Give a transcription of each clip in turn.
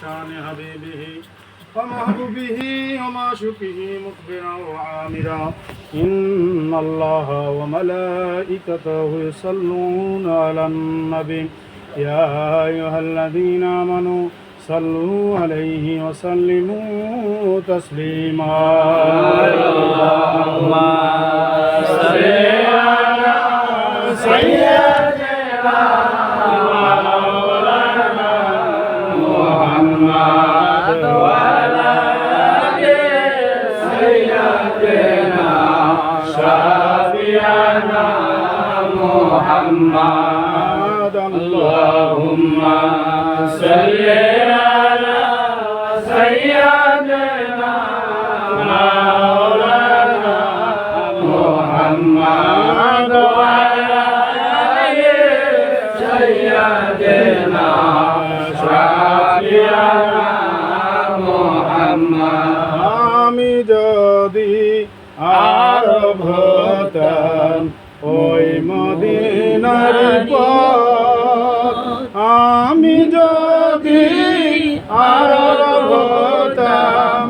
شان حبيبه ومحبوبه ومعشوقه مخبرا وعامرا إن الله وملائكته يصلون على النبي يا أيها الذين آمنوا صلوا عليه وسلموا تسليما اللهم صل على سيدنا مولانا محمد وعلى آل سيدنا شفيعنا محمد اللهم صل على سيدنا مولانا محمد وعلى آل سيدنا شفيعنا محمد আমি যদি আরব হতাম ওই মদিনার পথ আমি যদি আরব হতাম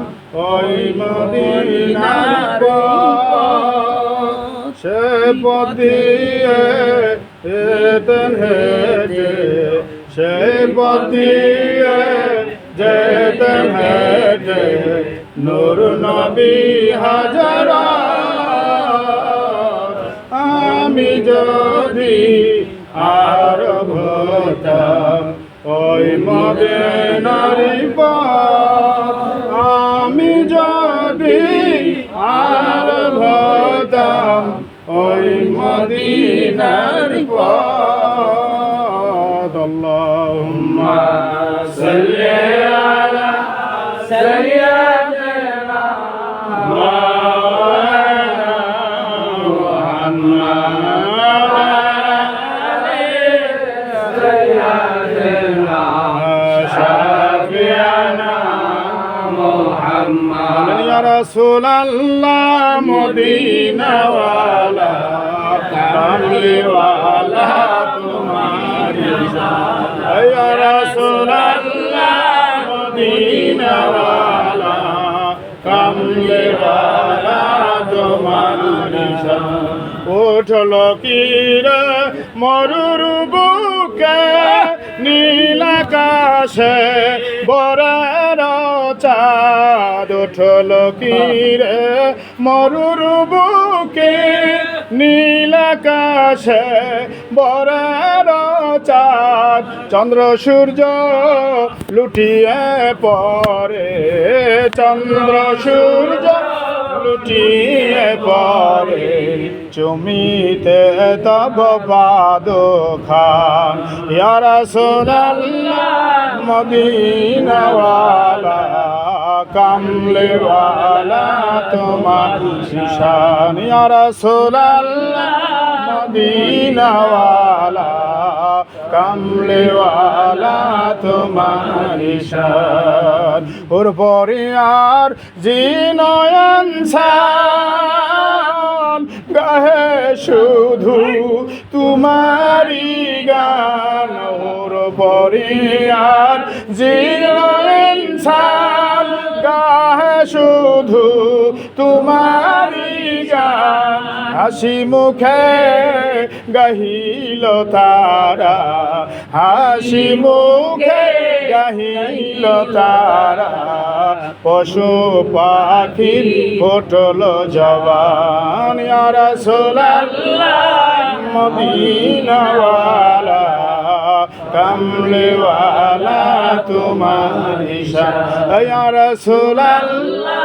ওই মদিনার পথ সে পথ দিয়ে যেতেন হেঁটে সে পথ দিয়ে যেতেন হেঁটে নূর নবী হাজারা আমি যদি আরব হতাম ওই মদিনার পথ আমি যদি আরব হতাম ওই মদিনার পথ আল্লাহুম্মা সাল্লি আলা সাইয়্যিদিনা মাওলানা মুহাম্মদ সাইয়্যিদিনা শাফিয়ানা মুহাম্মদ ইয়া রাসূলুল্লাহ মদিনা ওয়ালা কামলি ওয়ালা তোমারি শান ইয়া রাসূলুল্লাহ মদিনা ওয়ালা কামলি ওয়ালা তোমারি শান উঠল কিরে মরুর বুকে নীল আকাশে বরের চাঁদ উঠল কিরে মরুর বুকে নীল আকাশে বরের চাঁদ চন্দ্র সূর্য লুটিয়ে পড়ে চন্দ্র সূর্য লুটিয়ে পড়ে চুমিতে তব পাদ খান ইয়া রাসূলুল্লাহ মদিনা ওয়ালা কামলি ওয়ালা তোমার শান ইয়া রাসূলুল্লাহ মদিনা ওয়ালা কামলি ওয়ালা তোমার শান ওর পরে আর জিনয়ন সান গাহে শুধু তোমারি গান ওর পরে আর জিনয়ন সান গাহে শুধু তোমারি গান হাসি মুখে গাহিল তারা হাসি মুখে গাহিল তারা পশু পাখির ফোটল জবান ইয়া রাসূলুল্লাহ মদিনা ওয়ালা কামলি ওয়ালা তোমারি শান ইয়া রাসূলুল্লাহ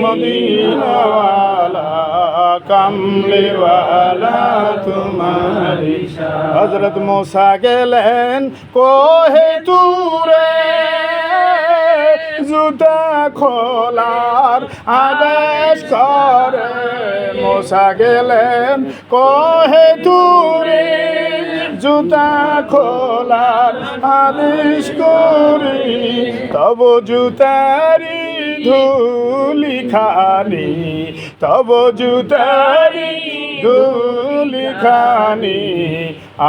মদিনা ওয়ালা কামলি ওয়ালা তোমারি শান হযরত মুসা গেলেন কোহে তুরে জুতা খোলার আদেশ করে মুসা গেলেন কোহে তুরে জুতা খোলার আদেশ করি তব জুতারি ধুলি খানি তব জুতারি ধুলিখানি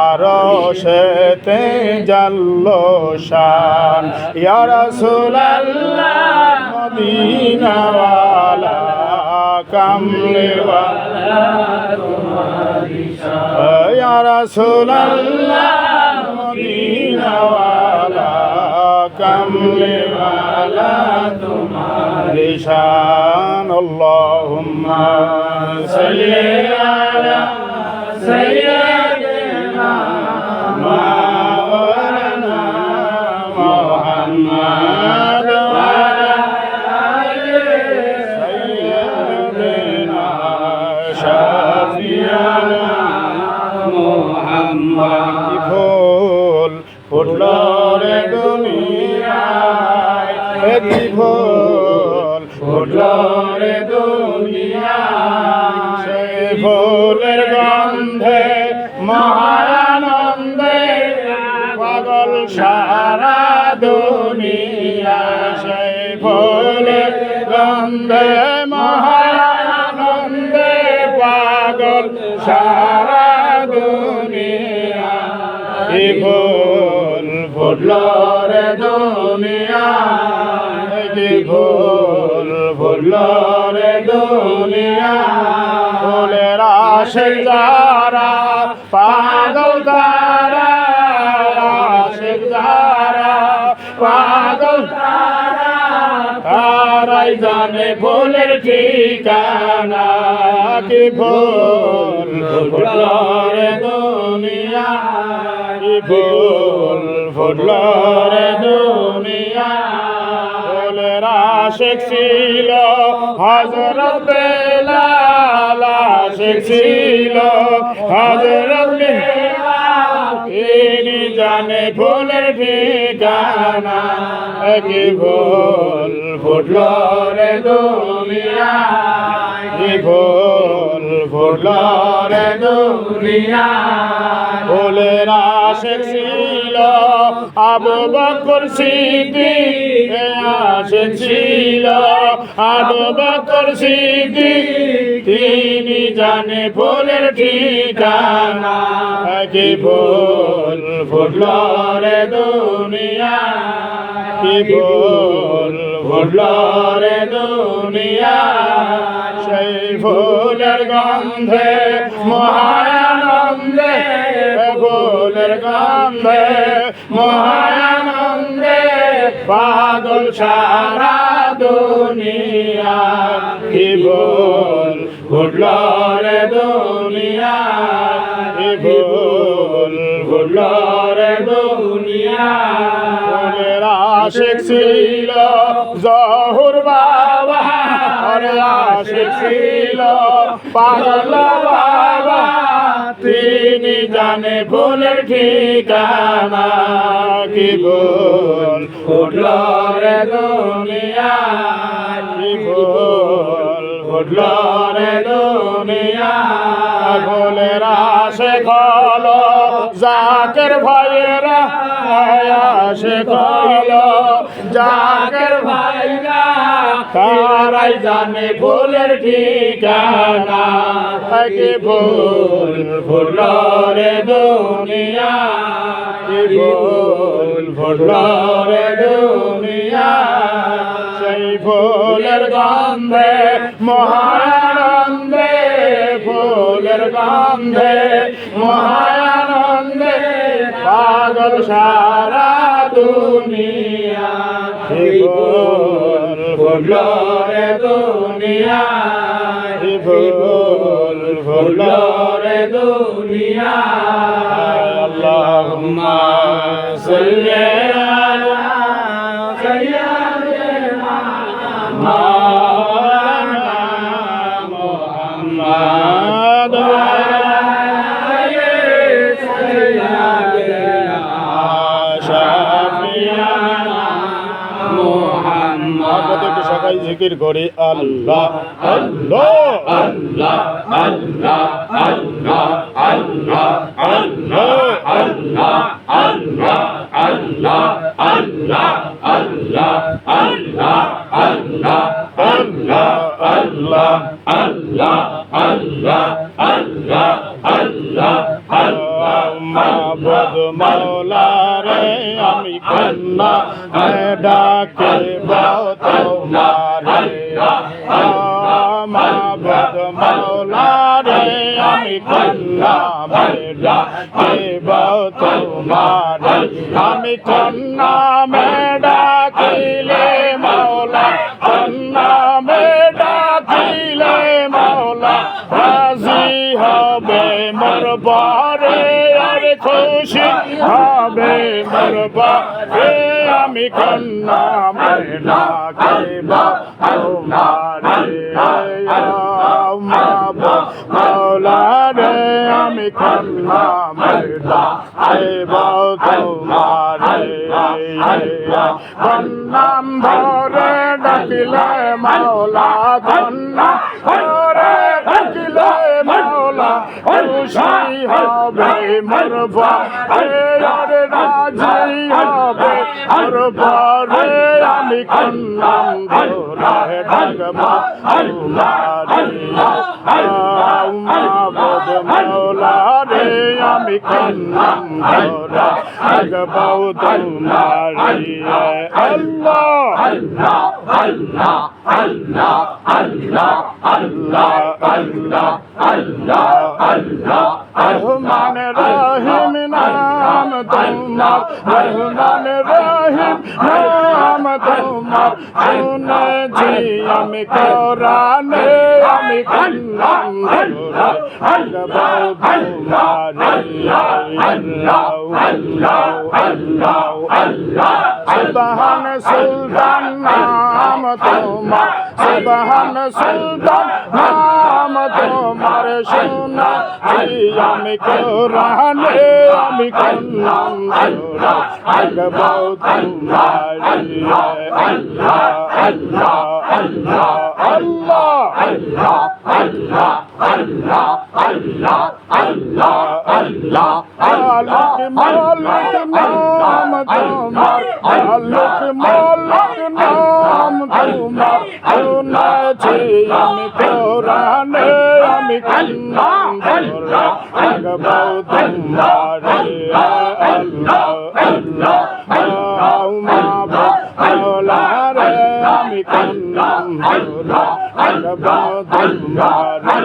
আরশেতে জাল্লো শান ইয়া রাসূলুল্লাহ মদিনাওয়ালা কামলিওয়ালা তোমারি শান ইয়া রাসূলুল্লাহ মদিনাওয়ালা কামলিওয়ালা তোমারি শান আল্লাহুম্মা সাল্লি আলা সাইয়্যিদিনা মাওলানা মুহাম্মদ ওয়া আলা আলি সাইয়্যিদিনা শাফিয়ানা মুহাম্মদ ফুল ফুটলো রে দুনিয়ায় কি ফুল ফুটলো রে দুনিয়ায় সেই ফুলের গন্ধে মহানন্দে পাগল সারা দুনিয়া সেই ফুলের গন্ধে মহানন্দে পাগল সারা দুনিয়া কি ফুল ফুটলো রে দুনিয়া কি ফুল ফুটলো রে দুনিয়া ফুলের আশিক যারা পাগল তারা আশিক যারা পাগল তারা তারাই জানে ফুলের ঠিকানা কি ফুল ফুটলো রে দুনিয়া কি ফুল ফুটলো রে দুনিয়া ফুলের আশিক ছিল হযরত বেলাল আশিক ছিল হযরত বেলাল তিনি জানে ফুলের ঠিকানা কি ফুল ফুটলো রে দুনিয়া কি ফুল ফুটলো রে দুনিয়া ফুলের আশিক ছিল আবু বকর সিদ্দিক আশিক ছিল আবু বকর সিদ্দিক তিনি জানে ফুলের ঠিকানা কি ফুল ফুটলো রে দুনিয়া কি ফুল ফুটলো রে দুনিয়া সেই ফুলের গন্ধে মহানন্দে ফুলের গন্ধে মহানন্দে পাগল সারা দুনিয়া কি ফুল ফুটলো রে দুনিয়া কি ফুল ফুটলো রে দুনিয়া ফুলের আশিক ছিল জহুর বাবা আর আশিক ছিল পাগল বাবা তিনি জানে ফুলের ঠিকানা কি ফুল ফুটলো রে দুনিয়া কি ফুল ফুটলো রে দুনিয়া ফুলের আশিক হলো জাকের ভাইয়েরা আশিক হলো জাকের ভাইরা তারাই জানে ফুলের ঠিকানা কি ফুল ফুটলো রে দুনিয়া কি ফুল ফুটলো রে দুনিয়া সেই ফুলের গন্ধে মহানন্দে ফুলের গন্ধে মহানন্দে পাগল সারা দুনিয়া কি ফুল ফুটলো রে দুনিয়া কি ফুল ফুটলো রে দুনিয়া আল্লাহুম্মা সাল্লি আলা সাইয়্যিদিনা মাওলানা মুহাম্মদ ওয়া আলা আলি সাইয়্যিদিনা শাফিয়ানা মুহাম্মদ একটু সবাই জিকির করি আল্লাহ আল্লাহ আল্লাহ আল্লাহ আল্লাহ আল্লাহ আল্লাহ আল্লাহ আল্লাহ আল্লাহ আল্লাহ আল্লাহ আল্লাহ আল্লাহ আল্লাহ আল্লাহ আল্লাহ আল্লাহ আল্লাহ ডাকিব তোমারে মাবুদ মাওলা রে আমি কোন নামে ডাকিব তোমারে আমি কোন নামে ডাকিলে মাওলা কোন নামে ডাকিলে মাওলা রাজি হবে মোর পরে আর খুশি হবে মোর পরে আমি কোন নামে ডাকিব তোমারে মাবুদ মাওলা রে আমি কোন নামে ডাকিব তোমারে কোন নাম ধরে ডাকিলে মাওলা কোন নাম ধরে ডাকিলে মাওলা খুশি হবে মোর পরে আর রাজি হবে মোর পরে আমি কোন নাম ধরে ডাকব তোমারে মাবুদ মাওলা রে আমি কোন নাম ধরে ডাকব তোমারে আল্লাহ আল্লাহ আল্লাহ আল্লাহ আল্লাহ আল্লাহ আল্লাহ আল্লাহ আল্লাহ রহমান রহিম নাম তোমার রহমান রহিম নাম তোমার শুনেছি আমি কোরআনে আমি কোন নাম ধরে ডাকব তোমারে আল্লাহ আল্লাহ আল্লাহ আল্লাহ সুবহান সুলতান নাম তোমার সুবহান সুলতান নাম তোমার শুনেছি আমি কোরআনে আমি কোন নাম ধরে ডাকব তোমারে আল্লাহ আল্লাহ আল্লাহ আল্লাহ আল্লাহ আল্লাহ আল্লাহ আল্লাহ আল্লাহ আল্লাহ আল্লাহ মালিক নাম তোমার আল্লাহ মালিক নাম তোমার শুনেছি আমি কোরআনে আমি কোন নাম ধরে ডাকব তোমারে আল্লাহ আল্লাহ মাবুদ মাওলা রে আমি কোন নাম ধরে ডাকব তোমারে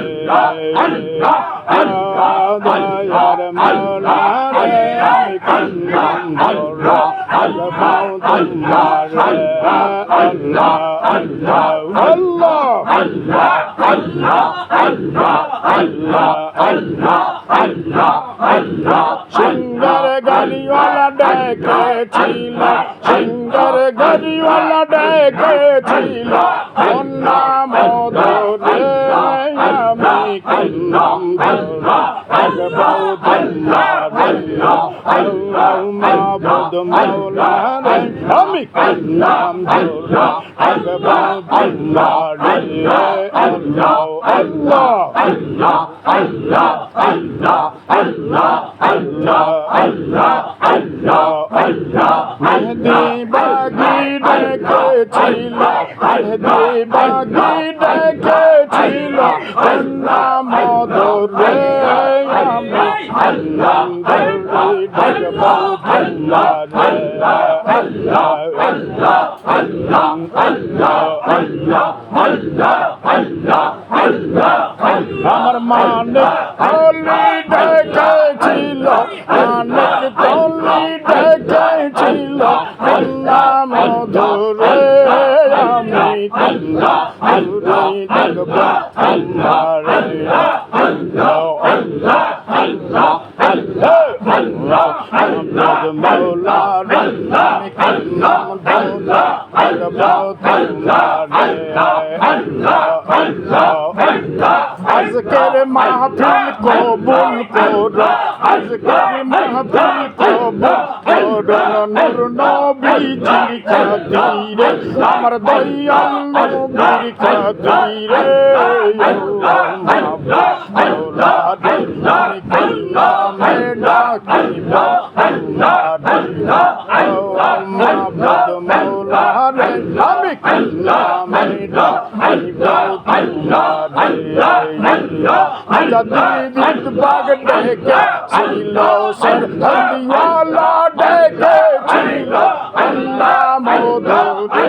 দয়ার মাওলা রে আমি কোন নাম ধরে ডাকব তোমারে আল্লাহ আল্লাহ আল্লাহ আল্লাহ আল্লাহ আল্লাহ আল্লাহ আল্লাহ আল্লাহ আল্লাহ সিঙ্গার গাড়িওয়ালা ডেকেছিল সিঙ্গার গাড়িওয়ালা ডেকেছিল কোন নাম ধরে আমি কোন নাম ধরে ডাকব তোমারে আল্লাহ মাবুদ মাওলা রে আমি কোন নাম ধরে ডাকব তোমারে আল্লাহ আল্লাহ আল্লাহ আল্লাহ আল্লাহ আল্লাহ আল্লাহ আল্লাহ আল্লাহ আল্লাহ মেহেদি বাগি ডেকেছিল মেহেদি বাগি ডেকেছিল কোন নাম ধরে আমি কোন নাম ধরে ডাকব তোমারে আল্লাহ আল্লাহ আল্লাহ আল্লাহ আল্লাহ আল্লাহ আল্লাহ আল্লাহ আমার মানিক তলি ডেকেছিল মানিক তলি ডেকেছিল কোন নাম ধরে আমি কোন নাম ধরে ডাকব তোমারে আল্লাহ আল্লাহ আল্লাহ আল্লাহ আল্লাহ মাবুদ মাওলা রে আমি কোন নাম ধরে ডাকব তোমারে আল্লাহ আল্লাহ আল্লাহ আজকের মাহফিল কবুল করো আজকের মাহফিল কবুল করো নূর নবীজির খাতিরে আমার দয়াল নবীর খাতিরে মাবুদ মাওলা রে আমি কোন নামে ডাকিব তোমারে মাবুদ মাওলা রে আমি কান্না মেরা আইব কান্না রে যদি বাগ ডেকে ছিল সর হরিয়ালা ডেকে ছিল আল্লাহ মোদরে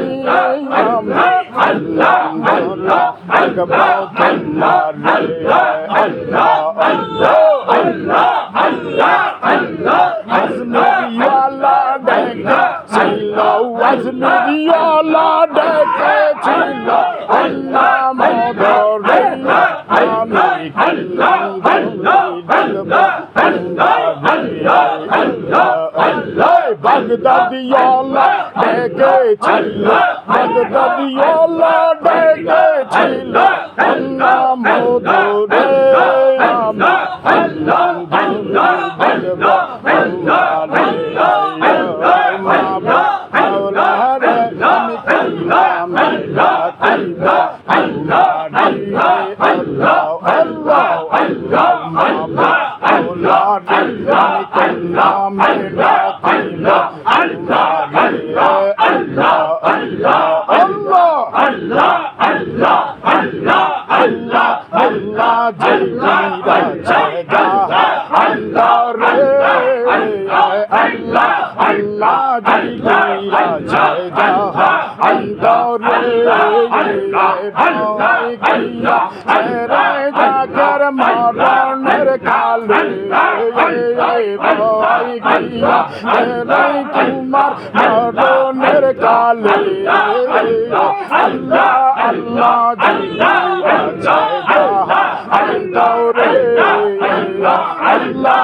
আল্লাহ মোলা আগবাও কান্না রে আল্লাহ আল্লাহ আল্লাহ আল্লাহ আল্লাহ আজমিয়ালা ডেকে ছিল আজমিয়ালা ডেকে ছিল আল্লাহ মোদরে আমি আল্লাহ আল্লাহ আল্লাহ আল্লাহ বাগদাদিয়ালা ডেকে ছিল বাগদাদিয়ালা ডেকে ছিল আল্লাহ মোদরে আমি আল্লাহ আল্লাহ আল্লাহ মরণের কালে তোমার মরণের কালে আল্লাহ আল্লাহ রে আল্লাহ আল্লাহ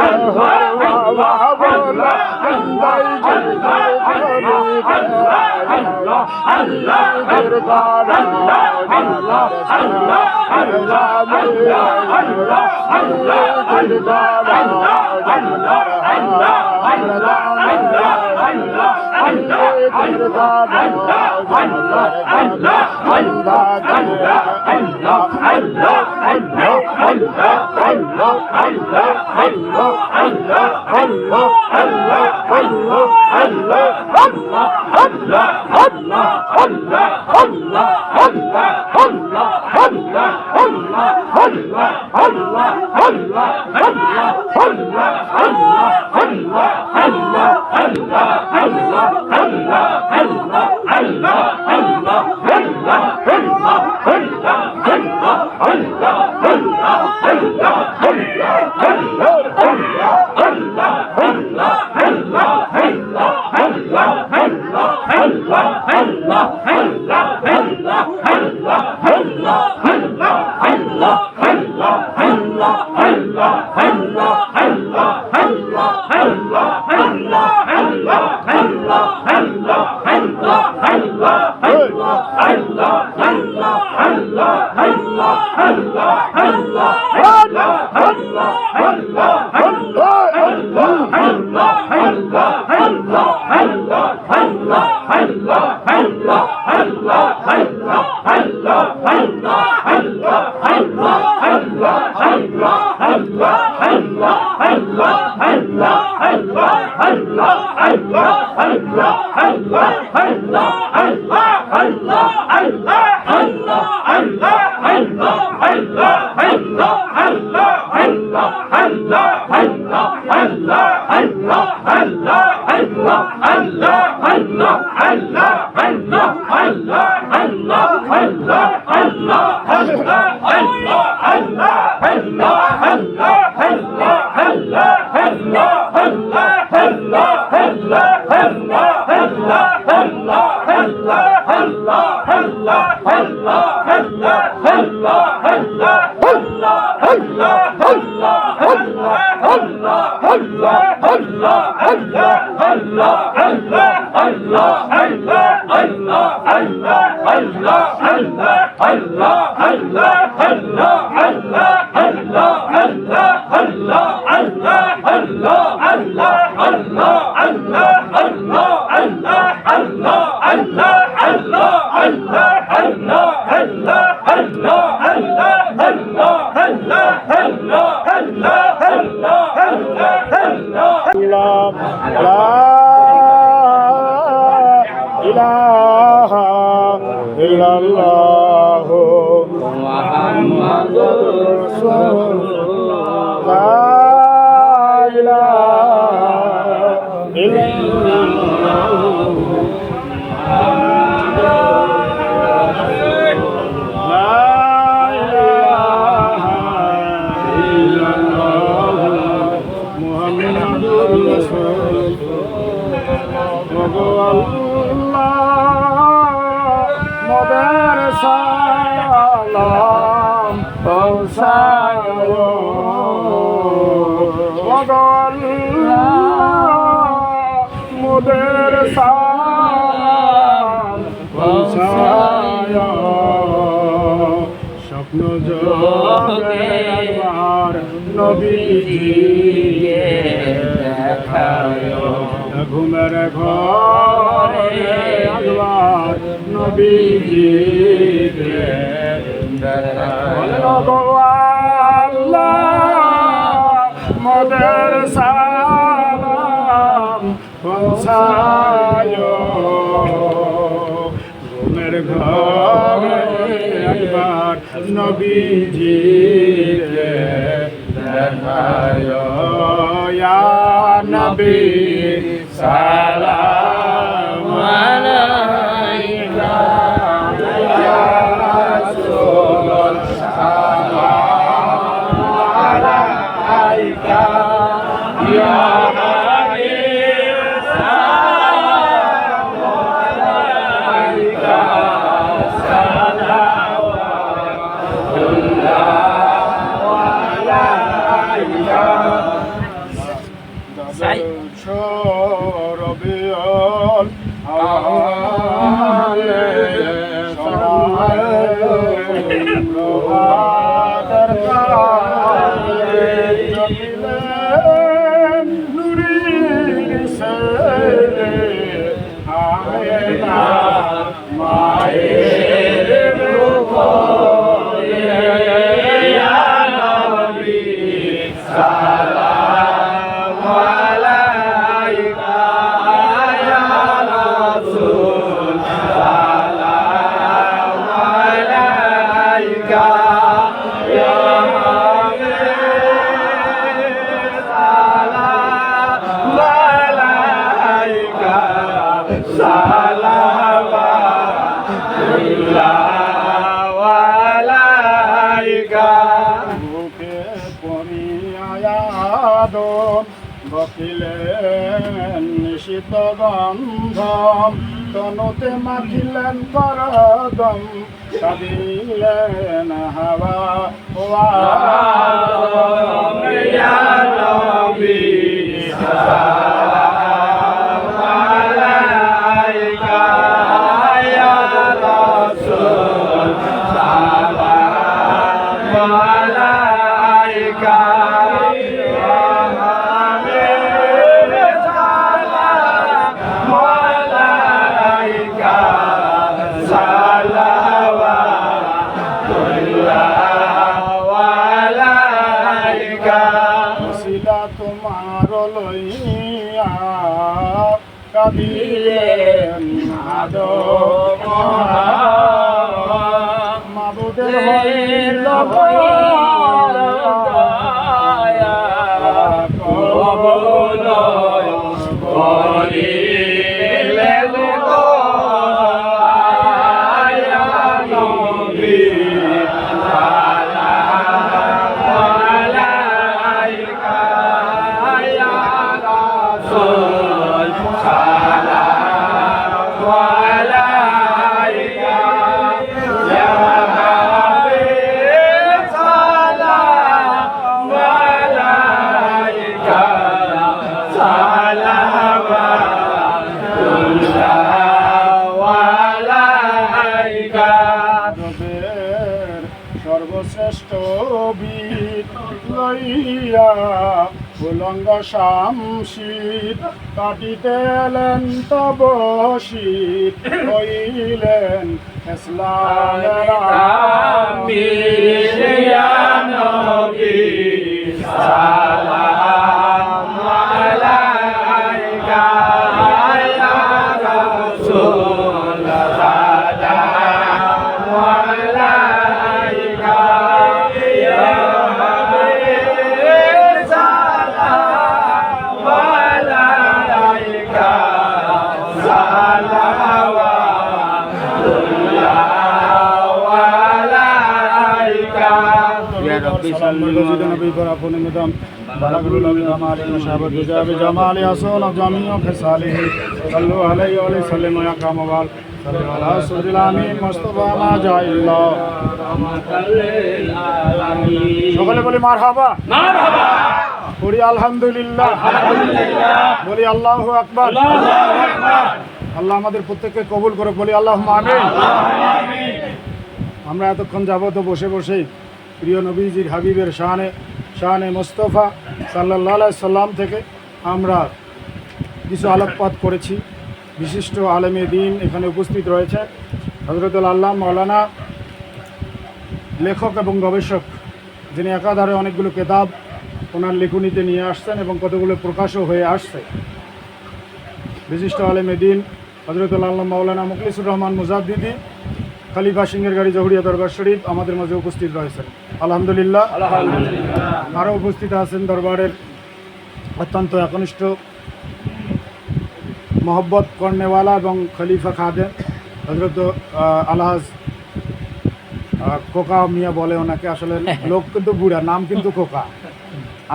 Allah ঘুমের ঘরে একবার নবীজি মোদের সালাম পৌঁছায় ঘুমের ঘরে একবার নবীজি দেখায় ইয়া নবী সালাম আলাইকা ইয়া রাসূল সালাম আলাইকা ইয়া হাবিব সালাম আলাইকা সালাওয়াতুল্লাহ আলাইকা রবিউল আউয়ালে প্রভাতের কালে জমিলেন নূরের ছেলে আমেনা মায়ের কোলে ইয়া নবী সালাম আলাইকা ইয়া রাসূল সালাম আলাইকা ইয়া হাবিব সালাম আলাইকা সালাম আলাইকা বুকে পড়িয়া আদম বকিলেন নিশিত গন্ধম তনুতে মাখিলেন করদম কাঁদিলেন হাওয়া আদম ইয়া নবী সালাম আলাইকা ইয়া রাসূল সালাম আলাইকা ইয়া হাবিব সালাম আলাইকা সালাওয়াতুল্লাহ আলাইকা ওসিলা তোমার লইয়া কাঁদিলেন আদম মাবুদের হইল দয়া কবুল করিলেন গো ইয়া নবী সালাম আলাইকা ইয়া রাসূল সালাম আলাইকা ইয়া হাবিব সালাম আলাইকা সালাওয়াতুল্লাহ আলাইকা রবের সর্বশ্রেষ্ঠ বীর লইয়া উলঙ্গ শামশির কাটিতে এলেন তব শীত হইলেন ইসলামের আমির ইয়া নবী সালাম আলাইকা ইয়া রাসূল সালাম আলাইকা ইয়া হাবিব সালাম আলাইকা সালাওয়াতুল্লাহ আলাইকা ইয়া রাব্বি সাল্লাল্লাহু আলাইহি ওয়া সাল্লাম বালাগুল জামালি মুশাবাত বিজাবি জামালি আসুন জামিউ ফিসালিহি সাল্লু আলাইহি ওয়া সাল্লাম ইয়া কামাল সাল্লু আলা সাইয়্যিদিল আমিন মুস্তাফা মা জাইল্লাহ রাহমাতাল্লিল আলামিন সকলে বলি মারহাবা মারহাবা বলি আলহামদুলিল্লাহ আলহামদুলিল্লাহ বলি আল্লাহু আকবার আল্লাহু আকবার আল্লাহ আমাদের প্রত্যেককে কবুল করে বলি আল্লাহুম্মা আমিন আল্লাহুম্মা আমিন আমরা এতক্ষণ যাবত বসে বসে প্রিয় নবীজির হাবিবের শানে মুস্তাফা সাল্লাল্লাহু আলাইহি সাল্লাম থেকে আমরা কিছু আলোকপাত করেছি। বিশিষ্ট আলেমে দ্বীন এখানে উপস্থিত রয়েছে। হযরতুল আল্লামা মাওলানা লেখক এবং গবেষক, যিনি একাধারে অনেকগুলো কিতাব ওনার লেখনীতে নিয়ে আসছেন এবং কতগুলো প্রকাশও হয়ে আসছে। বিশিষ্ট আলেমে দ্বীন হযরতুল আল্লামা মাওলানা মুখলিসুর রহমান মুজাদ্দিদি খলিফা সিংহের গাড়ি জহুরিয়া দরবার শরীফ আমাদের মাঝে উপস্থিত রয়েছেন। আলহামদুলিল্লাহ। আরও উপস্থিত আছেন দরবারের অত্যন্ত একনিষ্ঠ मोहब्बत करने वाला এবং খলিফা খাদেম হযরত আলহাজ কোকা মিয়া বলে ওনাকে, আসলে লোক কিন্তু বুড়া, নাম কিন্তু কোকা,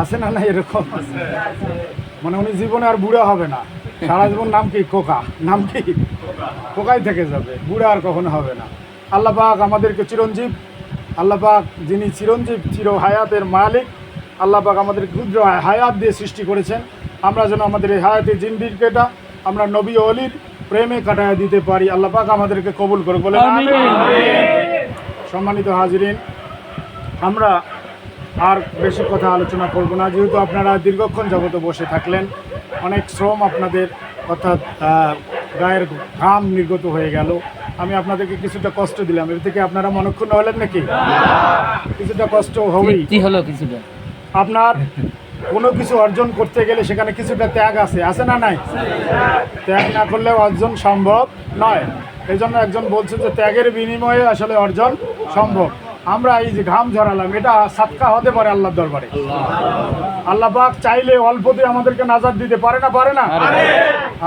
আছে না না এরকম, মানে উনি জীবনে আর বুড়া হবে না, সারা জীবন নাম কি কোকা, নাম কি কোকাই থেকে যাবে, বুড়া আর কখনো হবে না। আল্লাহ পাক আমাদেরকে চিরঞ্জীব, আল্লাহ পাক যিনি চিরঞ্জীব চির হায়াতের মালিক, আল্লাহ পাক আমাদের ক্ষুদ্র হায়াত দিয়ে সৃষ্টি করেছেন। আমরা যেন আমাদের এই হায়াতে জিন্দিগিটা আমরা নবী ও অলির প্রেমে কাটায় দিতে পারি। আল্লাহ পাক আমাদেরকে কবুল করে বলে আমিন। সম্মানিত হাজিরিন, আমরা আর বেশি কথা আলোচনা করব না, যেহেতু আপনারা দীর্ঘক্ষণ যাবত বসে থাকলেন, অনেক শ্রম আপনাদের অর্থাৎ গায়ের ঘাম নির্গত হয়ে গেল। আমি আপনাদেরকে কিছুটা কষ্ট দিলাম, এর থেকে আপনারা মনক্ষুণ্ণ হলেন নাকি? কিছুটা কষ্ট হবেই। কিছুটা আপনার কোনো কিছু অর্জন করতে গেলে সেখানে কিছুটা ত্যাগ আছে না নাই? ত্যাগ না করলে অর্জন সম্ভব নয়। এই জন্য একজন বলছে যে ত্যাগের বিনিময়ে আসলে অর্জন সম্ভব। আমরা এই যে ঘাম ঝরালাম, এটা সাদকা হতে পারে আল্লাহর দরবারে। আল্লাহ পাক চাইলে অল্পতে আমাদেরকে নাজাত দিতে পারে না?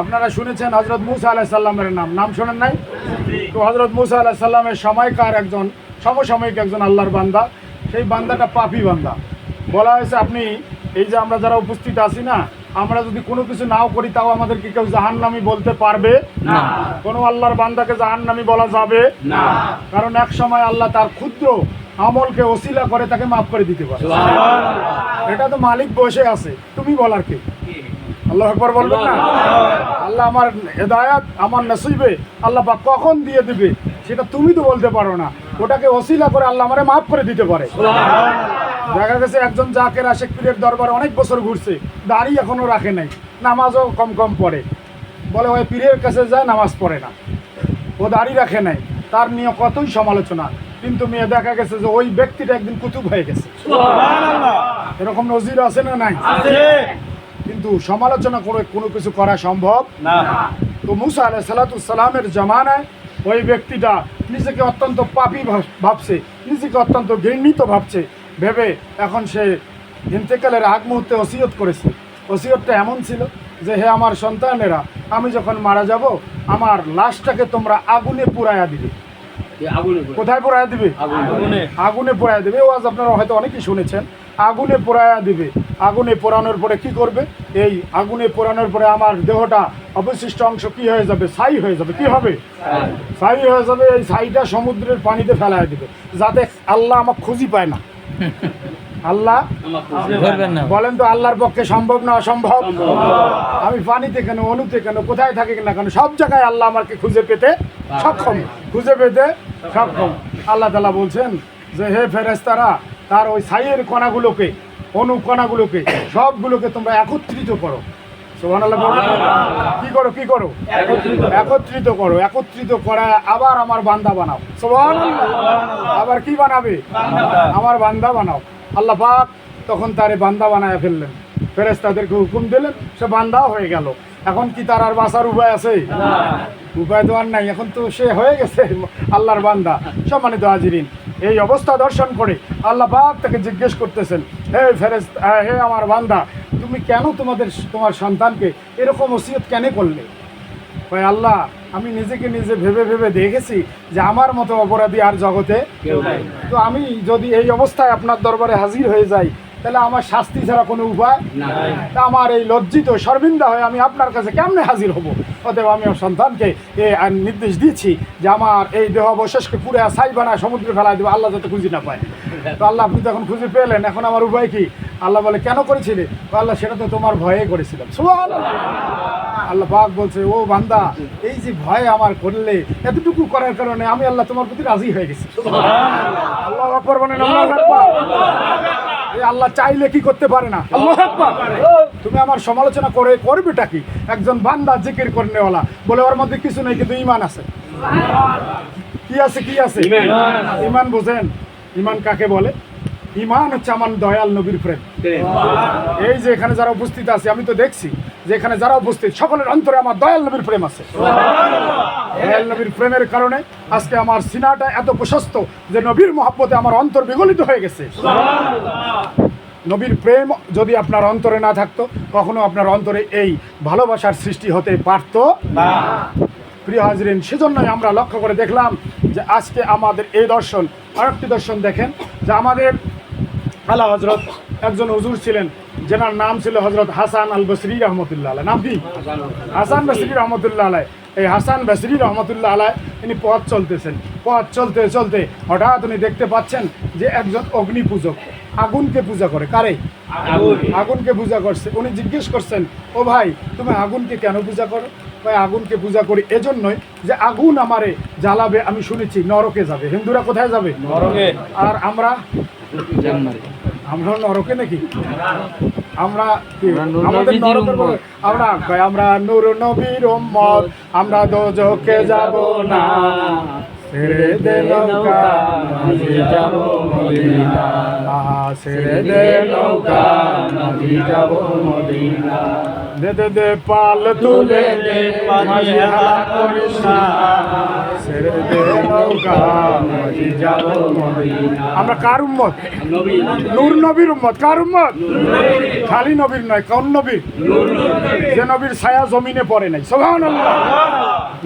আপনারা শুনেছেন হযরত মূসা আলাইহিস সালামের নাম শোনেন নাই? তো হযরত মূসা আলাইহিস সালামের সময়কার একজন সমসাময়িক একজন আল্লাহর বান্দা, সেই বান্দাটা পাপী বান্দা। বলা হয়েছে আপনি এই যে আমরা যারা উপস্থিত আছি না, আমরা যদি কোনো কিছু নাও করি তাও আমাদেরকে কেউ জাহান্নামী বলতে পারবে না। কোনো আল্লাহর বান্দাকে জাহান্নামী বলা যাবে না, কারণ এক সময় আল্লাহ তার ক্ষুদ্র আমলকে ওসিলা করে তাকে মাফ করে দিতে পারে। এটা তো মালিক বসে আছে, তুমি বলার কে? আল্লাহু আকবার বলবেন না? আল্লাহ আমার হেদায়াত আমার নসিবে আল্লাহ পাক কখন দিয়ে দিবে সেটা তুমি তো বলতে পারো না। ওটাকে ওসিলা করে আল্লাহ আমারে মাফ করে দিতে পারে। দেখা গেছে একজন জাকের আশেক পীরের দরবারে অনেক বছর ঘুরছে, দাড়ি এখনো রাখে নাই, নামাজও কম পড়ে, বলে ওই পীরের কাছে যায় নামাজ পড়ে না, ও দাড়ি রাখে নাই, তার নিয়ে কতই সমালোচনা। কিন্তু মেয়ে দেখা গেছে যে ওই ব্যক্তিটা একদিন কুতুব হয়ে গেছে। এরকম নজির আছে না নাই? কিন্তু সমালোচনা করে কোনো কিছু করা সম্ভব না। তো মূসা আলাইহিস সালামের জামানায় ওই ব্যক্তিটা নিজেকে অত্যন্ত পাপী ভাবছে, নিজেকে অত্যন্ত ঘৃণিত ভাবছে, ভেবে এখন সে ইন্তেকালের আগ মুহূর্তে ওসিয়ত করেছে। ওসিয়তটা এমন ছিল যে হে আমার সন্তানেরা, আমি যখন মারা যাব আমার লাশটাকে তোমরা আগুনে পুড়াইয়া দিবে। কোথায় পোড়াইয়া দিবে? আগুনে পোড়াইয়া দিবে। ওয়াজ আপনারা হয়তো অনেকেই শুনেছেন। আগুনে পোড়াইয়া দিবে। আগুনে পোড়ানোর পরে কি করবে? এই আগুনে পোড়ানোর পরে আমার দেহটা অবশিষ্ট অংশ কি হয়ে যাবে? ছাই হয়ে যাবে। কি হবে? ছাই হয়ে যাবে। এই ছাইটা সমুদ্রের পানিতে ফেলাইয়া দিবে, যাতে আল্লাহ আমার খুঁজি পায় না। আল্লাহ বলেন তো আল্লাহর পক্ষে সম্ভব না অসম্ভব? আমি পানিতে কেন, অনুতে কেন, কোথায় থাকি না কেন, সব জায়গায় আল্লাহ আমাকে খুঁজে পেতে সক্ষম। আল্লাহ তাআলা বলছেন যে হে ফেরেশতারা, তার ওই ছাইয়ের কণাগুলোকে, অনু কণাগুলোকে সবগুলোকে তোমরা একত্রিত করো। সুবহানাল্লাহ বলেন। কি করো? একত্রিত করো। একত্রিত করা আবার আমার বান্দা বানাও। সুবহানাল্লাহ। আবার কি বানাবে? আমার বান্দা বানাও। আল্লাহ পাক তখন তারে বান্দা বানায় ফেললেন, ফেরেশতাদেরকে হুকুম দিলেন, সে বান্দাও হয়ে গেল। এখন কি তার আর বাঁচার উপায় আছে? উপায় তো আর নাই, এখন তো সে হয়ে গেছে আল্লাহর বান্দা। সম্মানিত হাজিরিন, এই অবস্থা দর্শন করে আল্লাহ পাক তাকে জিজ্ঞেস করতেছেন, হে ফেরেশতা, হে আমার বান্দা, তুমি কেন তোমার সন্তানকে এরকম ওসিয়ত কেন করলে? ভাই আল্লাহ, আমি নিজেকে নিজে ভেবে দেখেছি যে আমার মতো অপরাধী আর জগতে কেউ নাই। তো আমি যদি এই অবস্থায় আপনার দরবারে হাজির হয়ে যাই, তাহলে আমার শাস্তি ছাড়া কোনো উপায় নাই। তা আমার এই লজ্জিত শর্মিন্দা হয়ে আমি আপনার কাছে কেমনে হাজির হব? অতএব আমি আমার সন্তানকে নির্দেশ দিচ্ছি যে আমার এই দেহ অবশেষকে পুরে ছাই বানায় সমুদ্রে ফেলাই দেবো, আল্লাহ যাতে খুঁজে না পায়। তো আল্লাহ, আপনি তখন খুঁজে পেলেন, এখন আমার উপায় কি? আল্লাহ বলে, কেন করেছিলে? আল্লাহ, সেটা তো তোমার ভয়ে করেছিলাম। আল্লাহ পাক বলছে, ও বান্দা, এই যে ভয় আমার করলে, এতটুকু করার কারণে আমি আল্লাহ তোমার প্রতি রাজি হয়ে গেছি। আল্লাহু আকবার বলেন। আল্লাহু আকবার। আল্লাহ চাইলে কি করতে পারে না? আল্লাহু আকবার। তুমি আমার সমালোচনা করবেটা কি? একজন বান্দা জিকির করনেওয়ালা বলে ওর মধ্যে কিছু নেই, কিন্তু ঈমান আছে। কি আছে? ঈমান বোঝেন? ঈমান কাকে বলে? ঈমান হচ্ছে আমার দয়াল নবীর প্রেম। এই যে এখানে যারা উপস্থিত আছে, আমি তো দেখছি যে এখানে যারা উপস্থিত সকলের অন্তরে আমার দয়াল নবীর প্রেম আছে। দয়াল নবীর প্রেমের কারণে আজকে আমার সিনাটা এত প্রশস্ত যে নবীর মহব্বতে আমার অন্তর বিগলিত হয়ে গেছে। নবীর প্রেম যদি আপনার অন্তরে না থাকতো, কখনো আপনার অন্তরে এই ভালোবাসার সৃষ্টি হতে পারত না। প্রিয় হাজরিন, সেজন্যই আমরা লক্ষ্য করে দেখলাম যে আজকে আমাদের এই দর্শন, আরেকটি দর্শন দেখেন যে আমাদের আলা হজরত একজন হুজুর ছিলেন, যেনার নাম ছিল হজরত হাসান আল বসরি রহমতুল্লাহ আলাইহ। নাম কি? হাসান বসরি রহমতুল্লাহ আলাইহ। এই হাসান বসরি রহমতুল্লাহ আলাইহ ইনি পথ চলতেছেন। পথ চলতে চলতে হঠাৎ উনি দেখতে পাচ্ছেন যে একজন অগ্নি পূজক, আগুনকে পূজা করে। কারে? আগুনকে পূজা করছে। উনি জিজ্ঞেস করছেন, ও ভাই তুমি আগুনকে কেন পূজা করো? ভাই আগুনকে পূজা করি এজন্যই যে আগুন আমারে জ্বালাবে, আমি শুনেছি নরকে যাবে। হিন্দুরা কোথায় যাবে? নরকে। আর আমরা নরকে নাকি? আমরা আমাদের নরকের আমরা নূর নবীর উম্মত, আমরা দোজখে যাব না, ছেড়ে দে নৌকা নদী যাব মদিনা, ছেড়ে দে নৌকা নদী যাব মদিনা, দে দে পাল তুলে দে মাঝি হালা করিস না, ছেড়ে দে নৌকা নদী যাব মদিনা। আমরা কার উম্মত? নূর নবীর উম্মত। কার উম্মত? খালি নবীর নয়, কোন নবীর? যে নবীর ছায়া জমিনে পড়ে নাই। সুবহানাল্লাহ।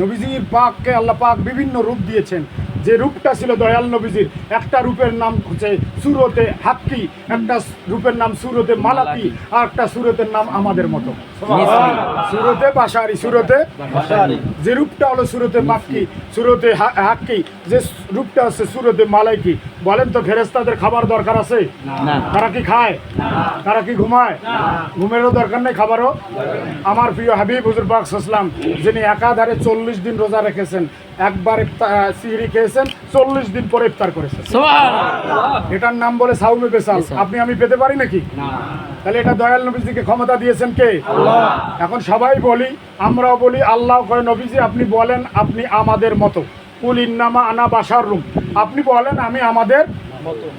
নবীজির পাককে আল্লাহ পাক বিভিন্ন রূপ দিয়েছেন। যে রূপটা ছিল দয়াল নবীজির, একটা রূপের নাম হচ্ছে সুরতে হাক্কি, একটা রূপের নাম সুরতে মালাকি, আর একটা সুরতের নাম আমাদের মতো সুরতে বাসারি। সুরতে যে রূপটা হলো সুরতে মাক্কি, সুরতে হাক্কি, যে রূপটা হচ্ছে সুরতে মালাইকি। বলেন তো ফেরেশতাদের খাবার দরকার আছে? তারা কি খায়? তারা কি ঘুমায়? ঘুমেরও দরকার নেই, খাবারও। আমার প্রিয় হাবিব হুজুর পাক সাল্লাল্লাহু আলাইহি ওয়াসাল্লাম যিনি একাধারে 40 দিন রোজা রেখেছেন, একবার সিহরি খেয়েছেন, 40 দিন পরে ইফতার করেছেন। এটার নাম বলে সাউমে বেসাল। আপনি আমি পেতে পারি নাকি? তাহলে এটা দয়াল নবীজিকে ক্ষমতা দিয়েছেন কে? আল্লাহ। এখন সবাই বলি, আমরাও বলি, আল্লাহ কয় নবীজি আপনি বলেন আপনি আমাদের মতো, কুল ইন্নামা আনা বাশারুম, আপনি বলেন আমি আমাদের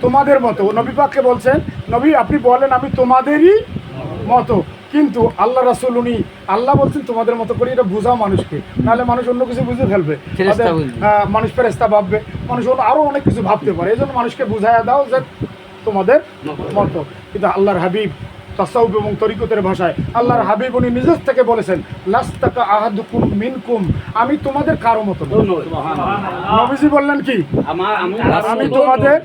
তোমাদের মতো। নবী পাককে বলছেন, নবী আপনি বলেন আমি তোমাদেরই মতো। কিন্তু আল্লাহ রাসূল উনি আল্লাহ বলছেন তোমাদের মতো করে, এটা বোঝাও মানুষকে, নাহলে মানুষ অন্য কিছু বুঝে ফেলবে। মানুষ ফেরেশতা ভাববে, মানুষ আরো অনেক কিছু ভাবতে পারে। এই জন্য মানুষকে বুঝাইয়া দাও যে তোমাদের মতো। কিন্তু আল্লাহর হাবিব তাসাউফ এবং তরিকতের ভাষায় আল্লাহর হাবিব উনি নিজের থেকে বলেছেন, লাস্তাকা আহাদুকুম মিনকুম, আমি তোমাদের কারো মতো। নবীজি বললেন কি? আমি তোমাদের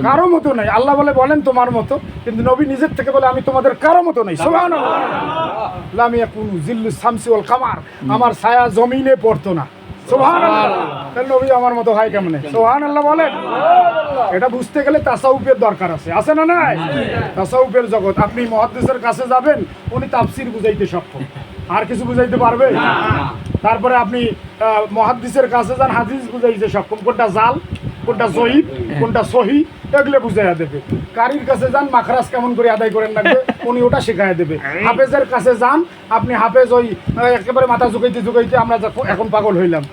কারো মতো নাই। আল্লাহ বলেন তোমার মতো, কিন্তু নবী নিজের থেকে বলে আমি তোমাদের কারো মতো নাই। সুবহানাল্লাহ। লাম ইয়াকুনু জিল্লুস শামসি ওয়াল কামার, আমার ছায়া জমিনে পড়তো না। সুবহানাল্লাহ। তাহলে নবী আমার মতো হয় কেমনে? সুবহানাল্লাহ বলেন। এটা বুঝতে গেলে তাসাউফের দরকার আছে না নাই? তাসাউফের জগৎ। আপনি মুহাদ্দিসের কাছে যাবেন, উনি তাফসীর বুঝাইতে সক্ষম, আর কিছু বুঝাইতে পারবে না। তারপরে আপনি মুহাদ্দিসের কাছে যান, হাদিস বুঝাইতে সক্ষম, কোনটা জাল, কোনটা জয়ীফ, কোনটা সহি, এগুলো বুঝাইয়া দেবে। কারির কাছে যান, মাখরাজ কেমন করে আদায় করেন লাগবে, উনি ওটা শেখাইয়া দেবে। হাফেজের কাছে যান, আপনি হাফেজ ওই একেবারে মাথা ঝুঁকাইতে আমরা এখন পাগল হইলাম,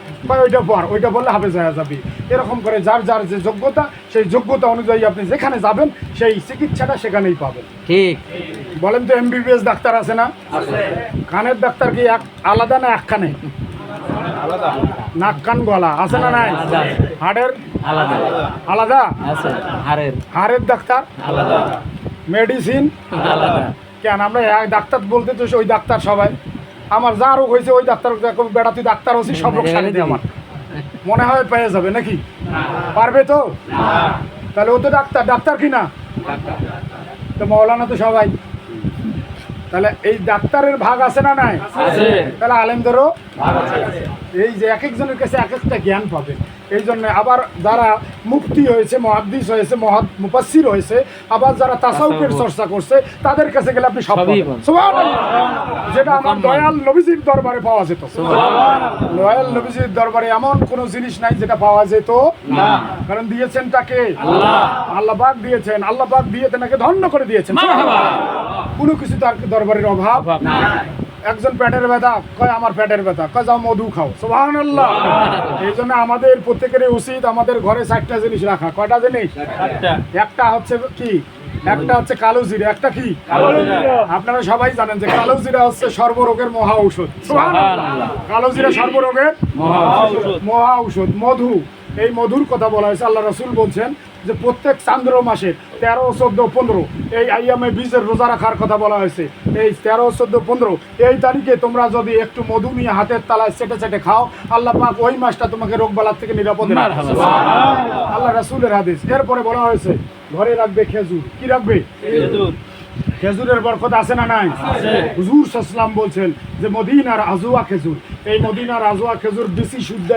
ওইটা বললে হাফেজ হয়ে যাবে। এরকম করে যার যার যে যোগ্যতা, সেই যোগ্যতা অনুযায়ী আপনি যেখানে যাবেন সেই চিকিৎসাটা সেখানেই পাবেন। ঠিক বলেন তো? এমবিবিএস ডাক্তার আছে না? কানের ডাক্তার কি আলাদা না একখানে? নাক কান গলা আছে না নাই? হাড়ের আলাদা, হাড়ের ডাক্তার আলাদা, মেডিসিন আলাদা। কেন আমরা ডাক্তার বলতে তো ওই ডাক্তার সবাই, আমার যা রোগ হয়েছে ওই ডাক্তার, বেটা তুই ডাক্তার হচ্ছিস, সব রোগ সারিয়ে দে, আমার মনে হয় পেয়ে যাবে নাকি? পারবে তো? তাহলে ও তো ডাক্তার কি না? তো মৌলানা তো সবাই। তাহলে এই ডাক্তারের ভাগ আছে না নাই? তাহলে আলেমদেরও ভাগ আছে। এই যে এক একজনের কাছে এক একটা জ্ঞান পাবে। এই জন্য আবার যারা মুফতি হয়েছে, মুহাদ্দিস হয়েছে, মুফাসসির হয়েছে, আবার যারা তাসাউফের চর্চা করছে, তাদের কাছে গেলে আপনি সব পাবেন। সুবহানাল্লাহ। যেটা আমার দয়াল নবীজির দরবারে পাওয়া যেত। সুবহানাল্লাহ। দয়াল নবীজির দরবারে এমন কোনো জিনিস নাই যেটা পাওয়া যেত না। কারণ দিয়েছেন তাকে আল্লাহ। আল্লাহ পাক দিয়েছেন, আল্লাহ পাক দিয়ে তাকে ধন্য করে দিয়েছেন। সুবহানাল্লাহ। কোনো কিছু তার দরবারের অভাব নাই। একজন পেটের ব্যথা, কয় আমার পেটের ব্যথা, কয় যাও মধু খাও। সুবহানাল্লাহ। এই জন্য আমাদের প্রত্যেকেরই উচিত আমাদের ঘরে 4টা জিনিস রাখা। কয়টা জিনিস? একটা হচ্ছে কি? একটা হচ্ছে কালো জিরা। একটা কি? আপনারা সবাই জানেন যে কালো জিরা হচ্ছে সর্বরোগের মহা ঔষধ। সুবহানাল্লাহ। কালো জিরা সর্বরোগের মহা ঔষধ। মধু, এই মধুর কথা বলা হয়েছে। আল্লাহ রাসূল বলছেন যে প্রত্যেক চান্দ্র মাসে 13, 14, 15 এই আইয়ামে বীজের রোজা রাখার কথা বলা হয়েছে। এই 13, 14, 15 এই তারিখে তোমরা যদি একটু মধু নিয়ে হাতের তালায় চেটে খাও, আল্লাহ পাক ওই মাসটা তোমাকে রোগবালার থেকে নিরাপদে রাখবে। আল্লাহ রাসূলের হাদিস। এরপরে বলা হয়েছে ঘরে রাখবে খেজুর। কি রাখবে? খেজুরের বরকত আছে না নাই? হুজুর সাল্লাল্লাহু আলাইহি ওয়াসাল্লাম বলছেন যে মদিনার আজুয়া খেজুর, এই মদিনার আজুয়া খেজুর বিসি শুদ্ধ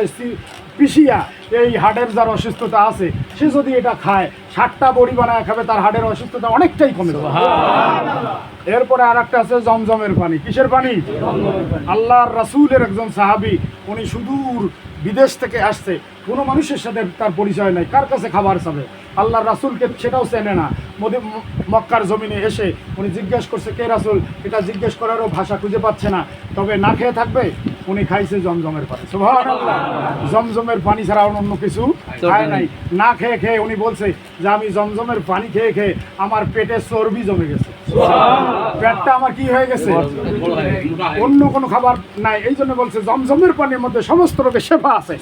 পিসিয়া এই হাড়ের যার অসুস্থতা আছে সে যদি এটা খায় 60টা বড়ি বানায় খাবে, তার হাড়ের অসুস্থতা অনেকটাই কমে যাবে। এরপরে আর একটা আছে জমজমের পানি। কিসের পানি? আল্লাহর রাসূলের একজন সাহাবী, উনি সুদূর বিদেশ থেকে আসছে, কোনো মানুষের সাথে তার পরিচয় নাই, কার কাছে খাবার চাবে, আল্লাহর রাসূলকে সেটাও চেনে না। মক্কার জমিনে এসে উনি জিজ্ঞেস করছে কে রাসূল, এটা জিজ্ঞেস করারও ভাষা খুঁজে পাচ্ছে না, তবে না খেয়ে থাকবে। উনি খাইছে জমজমের পানি। সুবহানাল্লাহ, জমজমের পানি ছাড়া অন্য কিছু খায় নাই। না খেয়ে খেয়ে উনি বলছে যে আমি জমজমের পানি খেয়ে খেয়ে আমার পেটে চর্বি জমে গেছে, পেটটা আমার কি হয়ে গেছে, অন্য কোনো খাবার নাই। এই জন্য বলছে জমজমের পানির মধ্যে সমস্ত রোগের শেফা আছে।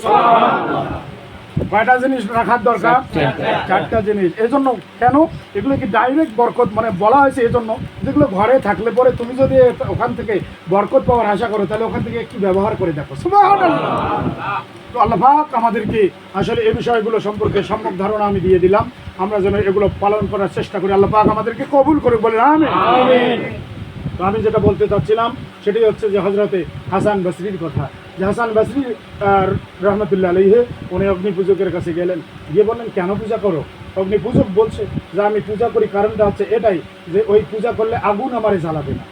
কয়টা জিনিস রাখার দরকার? 4টা জিনিস। এজন্য কেন এগুলো কি ডাইরেক্ট বরকত মানে বলা হয়েছে, এজন্য যেগুলো ঘরে থাকলে পরে তুমি যদি ওখান থেকে বরকত পাওয়ার আশা করো, তাহলে ওখান থেকে একটু ব্যবহার করে দেখো। সুবহানাল্লাহ। তো আল্লাহ পাক আমাদেরকে আসলে এই বিষয়গুলো সম্পর্কে সম্যক ধারণা আমি দিয়ে দিলাম, আমরা যেন এগুলো পালন করার চেষ্টা করি। আল্লাহ পাক আমাদেরকে কবুল করে, বলে আমিন। তো আমি যেটা বলতে চাচ্ছিলাম সেটাই হচ্ছে যে হযরতে হাসান বসরির কথা, যে হাসান বসরি রহমতুল্লাহ আলাইহি উনি অগ্নি পূজকের কাছে গেলেন, গিয়ে বললেন কেন পূজা করো? অগ্নি পূজক বলছে যে আমি পূজা করি, কারণটা হচ্ছে এটাই যে ওই পূজা করলে আগুন আমারে জ্বালাবে না।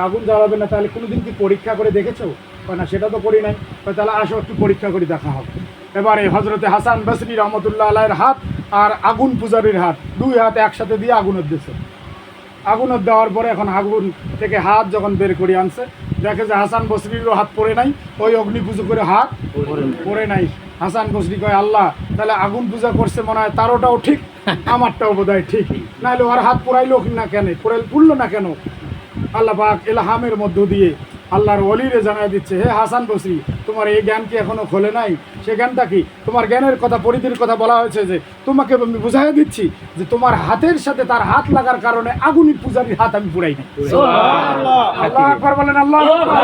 আগুন জ্বালাবে না, তাহলে কোনোদিন কি পরীক্ষা করে দেখেছো? না, সেটা তো করি নাই। তাহলে আসো একটু পরীক্ষা করে দেখা হবে। এবারে হযরতে হাসান বসরি রহমতুল্লাহ আলাইহির হাত আর আগুন পূজারীর হাত, 2 হাত একসাথে দিয়ে আগুনের দিয়েছে। আগুনের দেওয়ার পরে এখন আগুন থেকে হাত যখন বের করে আনছে, দেখে যে হাসান বসরিরও হাত পড়ে নাই, ওই অগ্নি পুজো করে হাত পড়ে নাই। হাসান বসরি কয় আল্লাহ, তাহলে আগুন পূজা করছে মনে হয়, তারটাও ঠিক আমারটাও বোধহয় ঠিক, নাহলে ওর হাত পোড়াইলো না কেন, পুড়লো না কেন? আল্লাহ পাক ইলহামের মধ্য দিয়ে আল্লাহর ওলিরে জানাই দিচ্ছে, হে হাসান বসরি, তোমার এই জ্ঞান কি এখনো খোলে নাই? সে জ্ঞানটা কি? তোমার জ্ঞানের কথা, পরিধির কথা বলা হয়েছে যে তোমাকে আমি বুঝাই দিচ্ছি যে তোমার হাতের সাথে তার হাত লাগার কারণে আগুনি পূজারীর হাত আমি পুরাই নাই। আল্লাহু আকবার বলেন, আল্লাহু আকবার।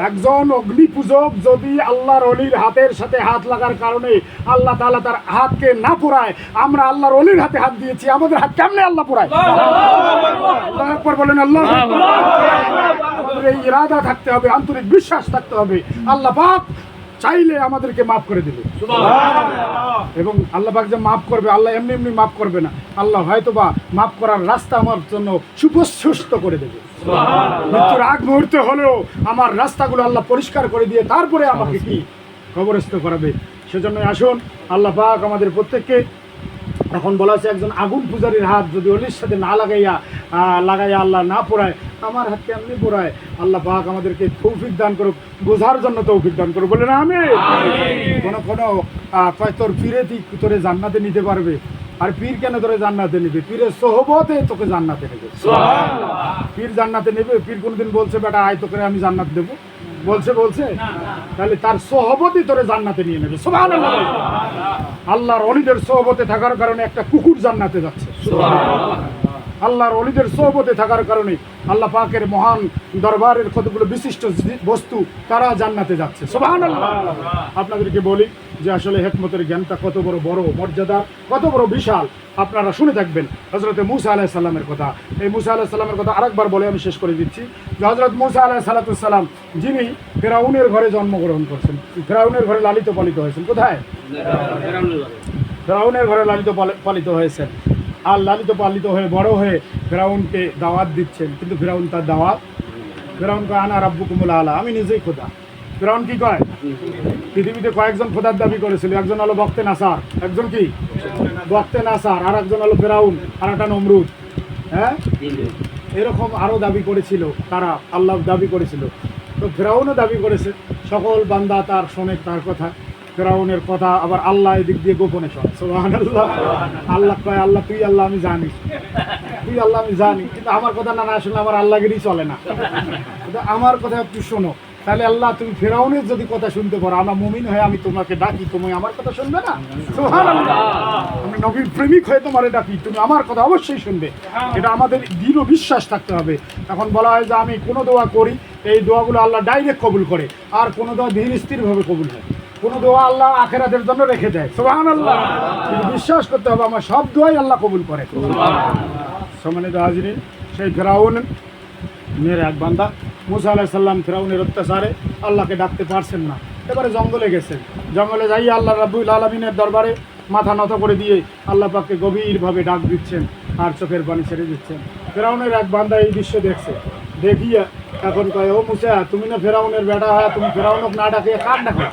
একজন অগ্নি পূজক যদি আল্লাহর ওলির হাতের সাথে হাত লাগার কারণে আল্লাহ তাআলা তার হাতকে না পুরায়, আমরা আল্লাহর ওলির হাতে হাত দিয়েছি, আমাদের হাত কেমনে আল্লাহ পুরায়? আল্লাহু আকবার বলেন, আল্লাহু আকবার। এই ইরাদা থাকতে হবে, আন্তরিক বিশ্বাস থাকতে হবে, আল্লাহ পাক চাইলে আমাদেরকে মাফ করে দিবে। এবং আল্লাহ পাক যে মাফ করবে, আল্লাহ এমনি এমনি মাফ করবে না, আল্লাহ হয়তোবা মাফ করার রাস্তা আমার জন্য সুপ্রশস্ত করে দেবে। মৃত্যুর আগ মুহূর্তে হলেও আমার রাস্তাগুলো আল্লাহ পরিষ্কার করে দিয়ে তারপরে আমাকে কি কবরস্থ করাবে। সেজন্য আসুন আল্লাহ পাক আমাদের প্রত্যেককে, এখন বলা আছে একজন আগুন পূজারীর হাত যদি অলির সাথে না লাগাইয়া আল্লাহ না পোড়ায়, আমার হাত কেমনি পোড়ায়? আল্লাহ পাক আমাদেরকে তৌফিক দান করুক, বোঝার জন্য তৌফিক দান করুক, বলে না আমি কোনো কয় তোর পীরে তোরে জান্নাতে নিতে পারবে, আর পীর কেন তোরে জান্নাতে নেবে? পীরের সোহবতে তোকে জান্নাতে নেবে। পীর জান্নাতে নেবে? পীর কোনদিন বলছে বেটা আয় তোকে আমি জান্নাত দেবো? বলছে? তাহলে তার সোহবতই তোরে জান্নাতে নিয়ে নেবে। সুবহানাল্লাহ। আল্লাহর ওলিদের সোহবতে থাকার কারণে একটা কুকুর জান্নাতে যাচ্ছে। আল্লাহর ওলিদের সোহবতে থাকার কারণে আল্লাহ পাকের মহান দরবারের কতগুলো বিশিষ্ট বস্তু তারা জান্নাতে যাচ্ছে। সুবহানাল্লাহ। আপনাদেরকে বলি যে আসলে হিকমতের জ্ঞানটা কত বড় মর্যাদা, কত বড় বিশাল, আপনারা শুনে থাকবেন হযরতে মূসা আলাইহিস সালামের কথা। এই মূসা আলাইহিস সালামের কথা আরেকবার বলে আমি শেষ করে দিচ্ছি যে হযরত মূসা আলাইহিস সালাম যিনি ফেরাউনের ঘরে জন্মগ্রহণ করছেন, ফেরাউনের ঘরে লালিত পালিত হয়েছেন। কোথায়? ফেরাউনের ঘরে লালিত পালিত হয়েছেন। আর লালিত পালিত হয়ে বড় হয়ে ফেরাউনকে দাওয়াত দিচ্ছেন, কিন্তু ফেরাউন তার দাওয়াত, ফেরাউন কয় আনা রাব্বুকুমুল আলা, আমি নিজেই খোদা। ফেরাউন কি কয়? পৃথিবীতে কয়েকজন খোদার দাবি করেছিল, একজন হলো বক্তে নাসার, একজন কি বক্তে নাসার, আর একজন হলো ফেরাউন, আর একটা নমরুদ। হ্যাঁ, এরকম আরও দাবি করেছিল তারা, আল্লাহ দাবি করেছিল। তো ফেরাউনও দাবি করেছে, সকল বান্দা তার শোনে তার কথা। ফেরাউনের কথা আবার আল্লাহ এদিক দিয়ে গোপনে শোনে। সুবহানাল্লাহ। আল্লাহ কয় আল্লাহ তুই আল্লাহ আমি জানি, তুই আল্লাহ আমি জানি, কিন্তু আমার কথা না শুনলে আমার আল্লাহগিরি চলে না, আমার কথা একটু শোনো। তাহলে আল্লাহ তুমি ফেরাউনের যদি কথা শুনতে পারো, আমরা মুমিন হয়ে আমি তোমাকে ডাকি, তুমি আমার কথা শুনবে না? সুবহানাল্লাহ। আমি নবীর প্রেমিক হয়ে তোমারে ডাকি, তুমি আমার কথা অবশ্যই শুনবে। এটা আমাদের দৃঢ় বিশ্বাস থাকতে হবে। এখন বলা হয় যে আমি কোনো দোয়া করি, এই দোয়াগুলো আল্লাহ ডাইরেক্ট কবুল করে, আর কোনো দোয়া ধীর স্থিরভাবে কবুল হয়, কোনো দোয়া আল্লাহ আখিরাতের জন্য রেখে দেয়। সুবহানাল্লাহ। কিন্তু বিশ্বাস করতে হবে আমার সব দোয়াই আল্লাহ কবুল করে। সম্মানিত হাজিরিন, সেই ফেরাউনের এক বান্দা মুসা আলাইহিস সালাম ফেরাউনের অত্যাচারে আল্লাহকে ডাকতে পারছেন না, এবারে জঙ্গলে গেছেন। জঙ্গলে যাই আল্লাহ রাব্বুল আলামিনের দরবারে মাথা নত করে দিয়ে আল্লাহ পাককে গভীরভাবে ডাক দিচ্ছেন আর চোখের পানি ছেড়ে দিচ্ছেন। ফেরাউনের এক বান্দা এই দৃশ্য দেখছে, দেখিয়া এখন কয়, ও মুসা, তুমি না ফেরাউনের বেটা হয়, তুমি ফেরাউনক না ডাকে কার ডাকো?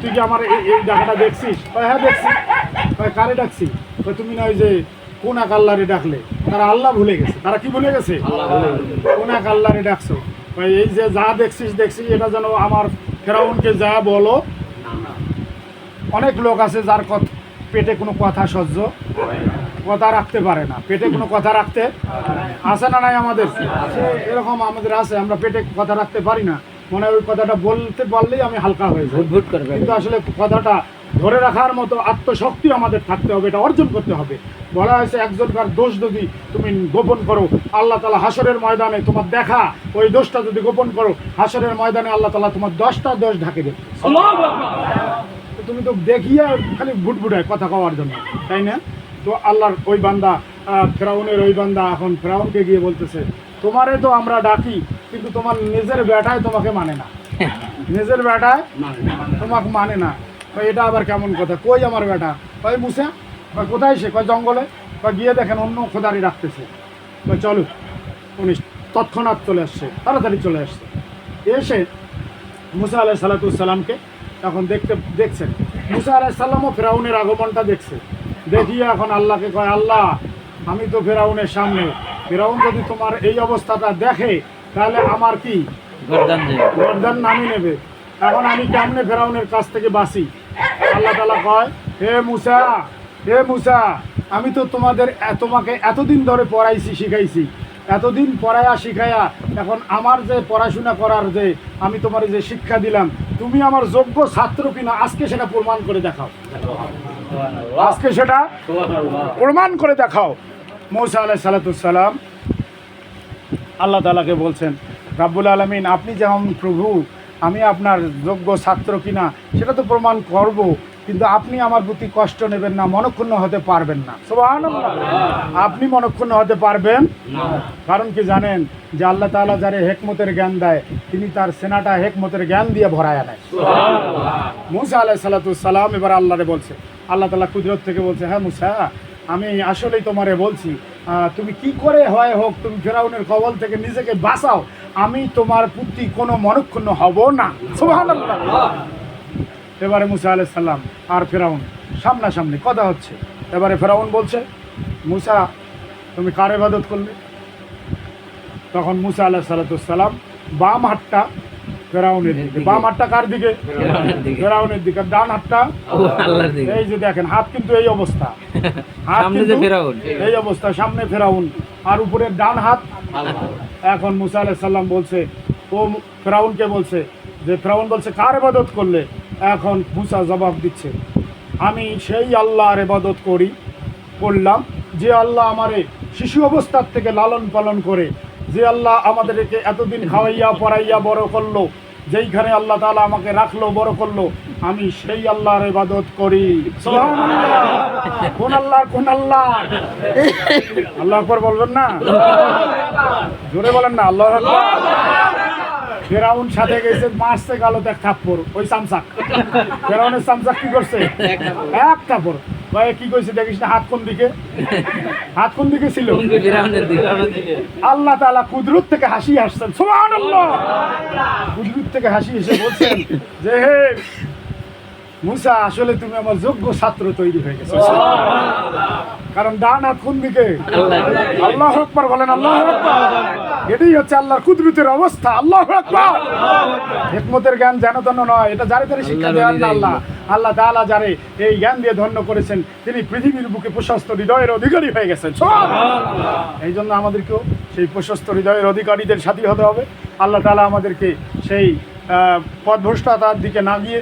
তুই কি আমার এই ডাকাটা দেখছিস? হ্যাঁ দেখছি। কারে ডাকছি? তুমি না ওই যে কোন এক আল্লাহরে ডাকলে, তারা আল্লাহ ভুলে গেছে। তারা কি ভুলে গেছে? কোন এক আল্লাহরে ডাকছো। এই যে যা দেখছিস এটা যেন আমার ফেরাউনকে যা বলো। অনেক লোক আছে যার পেটে কোনো কথা সহ্য কথা রাখতে পারে না, পেটে কোনো কথা রাখতে আছে না নাই আমাদের? এরকম আমাদের আছে, আমরা পেটে কথা রাখতে পারি না, মনে হয় ওই কথাটা বলতে পারলেই আমি হালকা হয়ে যাই। কিন্তু আসলে কথাটা ধরে রাখার মতো আত্মশক্তি আমাদের থাকতে হবে, এটা অর্জন করতে হবে। বলা হয়েছে একজনকার দোষ যদি তুমি গোপন করো, আল্লাহ তাআলা হাসরের ময়দানে তোমার দেখা ওই দোষটা যদি গোপন করো, হাসরের ময়দানে আল্লাহ তাআলা তোমার 10টা দোষ ঢাকে দেবে। তুমি তো দেখিয়া খালি ভুটভুটায় কথা কওয়ার জন্য, তাই না? তো আল্লাহর ওই বান্দা, ফেরাউনের ওই বান্দা এখন ফেরাউনকে গিয়ে বলতেছে, তোমারে তো আমরা ডাকি, কিন্তু তোমার নিজের বেটায় তোমাকে মানে না, নিজের বেটায় তোমাকে মানে না। এটা আবার কেমন কথা? কই আমার বেটা? কই মুসা? কোথায় সে? কয় জঙ্গলে। গিয়ে দেখেন অন্য খোদারি রাখতেছে। চলো, উনি তৎক্ষণাৎ চলে আসছে, তাড়াতাড়ি চলে আসছে। এসে মুসা আলাইহিস সালামকে এখন দেখছেন। মুসা আলাইহিস সালামও ফেরাউনের আগমনটা দেখছে, দেখিয়ে এখন আল্লাহকে কয়, আল্লাহ, আমি তো ফেরাউনের সামনে, ফেরাউন যদি তোমার এই অবস্থাটা দেখে তাহলে আমার কি গর্দান নামিয়ে নেবে। এখন আমি কেমনে ফেরাউনের কাছ থেকে বাঁচি? আল্লাহ তাআলা কয়, হে মুসা, আমি তো তোমাকে এতদিন ধরে পড়াইছি, শিখাইছি, এতদিন পড়াইয়া শিখাইয়া এখন আমার যে পড়াশোনা করার যে আমি তোমার যে শিক্ষা দিলাম, তুমি আমার যোগ্য ছাত্র কিনা আজকে সেটা প্রমাণ করে দেখাও, আজকে সেটা প্রমাণ করে দেখাও। মুসা আলাইহিস সালাম আল্লাহ তাআলাকে বলছেন, রাব্বুল আলামিন, আপনি যেমন প্রভু, আমি আপনার যোগ্য ছাত্র কিনা সেটা তো প্রমাণ করব, কিন্তু আপনি আমার প্রতি কষ্ট নেবেন না, মনক্ষুণ্ণ হতে পারবেন না। সুবহানাল্লাহ, আপনি মনক্ষুণ্ণ হতে পারবেন না। কারণ কি জানেন? যে আল্লাহ তাআলা যারে হেকমতের জ্ঞান দেয়, তিনি তার সেনাটা হেকমতের জ্ঞান দিয়ে ভরায়া নেয়। মুসা আলাইহিস সালাম এবার আল্লাহরে বলছে, আল্লাহ তাআলা কুদরত থেকে বলছে, হ্যাঁ মুসা, আমি আসলেই তোমারে বলছি, তুমি কি করে হয় হোক, তুমি ফেরাউনের কবল থেকে নিজেকে বাঁচাও, আমি তোমার প্রতি কোনো মনক্ষুণ্ণ হব না। সুবহানাল্লাহ। এবারে মুসা আলাইহিস সালাম আর ফেরাউন সামনাসামনি কথা হচ্ছে। এবারে ফেরাউন বলছে, মুসা, তুমি কার ইবাদত করলে? তখন মুসা আলাইহিস সালাম বাম হাতটা ফেরাউনের দিকে, বাম হাতটা কার দিকে? ফেরাউনের দিকে। ডান হাতটা আল্লাহর দিকে। এই যে দেখেন, হাত কিন্তু এই অবস্থা, হাত কিন্তু এই অবস্থা, সামনে ফেরাউন আর উপরের ডান হাত আল্লাহ। এখন মুসা আলাইহিস সালাম বলছে, ও ফেরাউনকে বলছে যে, ফেরাউন বলছে কার ইবাদত করলে? এখন মুসা জবাব দিচ্ছে, আমি সেই আল্লাহর ইবাদত করলাম যে আল্লাহ আমারে শিশু অবস্থার থেকে লালন পালন করে, যে আল্লাহ আমাদেরকে এতদিন খাওয়াইয়া পড়াইয়া বড় করলো, যেইখানে আল্লাহ তাআলা আমাকে রাখলো, বড় করলো, আমি সেই আল্লাহর ইবাদত করি। সুবহানাল্লাহ। কোন আল্লাহ? কোন আল্লাহ? আল্লাহু আকবার বলবেন না? জোরে বলেন না, আল্লাহু আকবার। ফেরাউন সাথে গেছে, মারছে গালো এক থাপ্পড়, ওই চামচাক। ফেরাউনের চামচাক কি করছে? এক থাপ্পড়। কি কইছে দেখিস না? হাত কোন দিকে? হাত কোন দিকে ছিল? আল্লাহ তাআলা কুদরত থেকে হাসি হাসছেন। সুবহানাল্লাহ। কুদরত থেকে হাসি এসে বলছেন যে, হে মুসা, আসলে তুমি আমার যোগ্য ছাত্র তৈরি হয়ে গেছো। কারণ ডান হাত কোন দিকে? আল্লাহু আকবার বলেন, আল্লাহু আকবার। এটাই হচ্ছে আল্লাহর কুদরতের অবস্থা। আল্লাহু আকবার। হিকমতের জ্ঞান যেন তেন নয়, এটা যারে তারে শিক্ষা দেন না আল্লাহ। আল্লাহ তাআলা যারে এই জ্ঞান দিয়ে ধন্য করেছেন, তিনি পৃথিবীর বুকে প্রশস্ত হৃদয়ের অধিকারী হয়ে গেছেন। এই জন্য আমাদেরকেও সেই প্রশস্ত হৃদয়ের অধিকারীদের সাথী হতে হবে। আল্লাহ তাআলা আমাদেরকে সেই পথভ্রষ্টতার দিকে না গিয়ে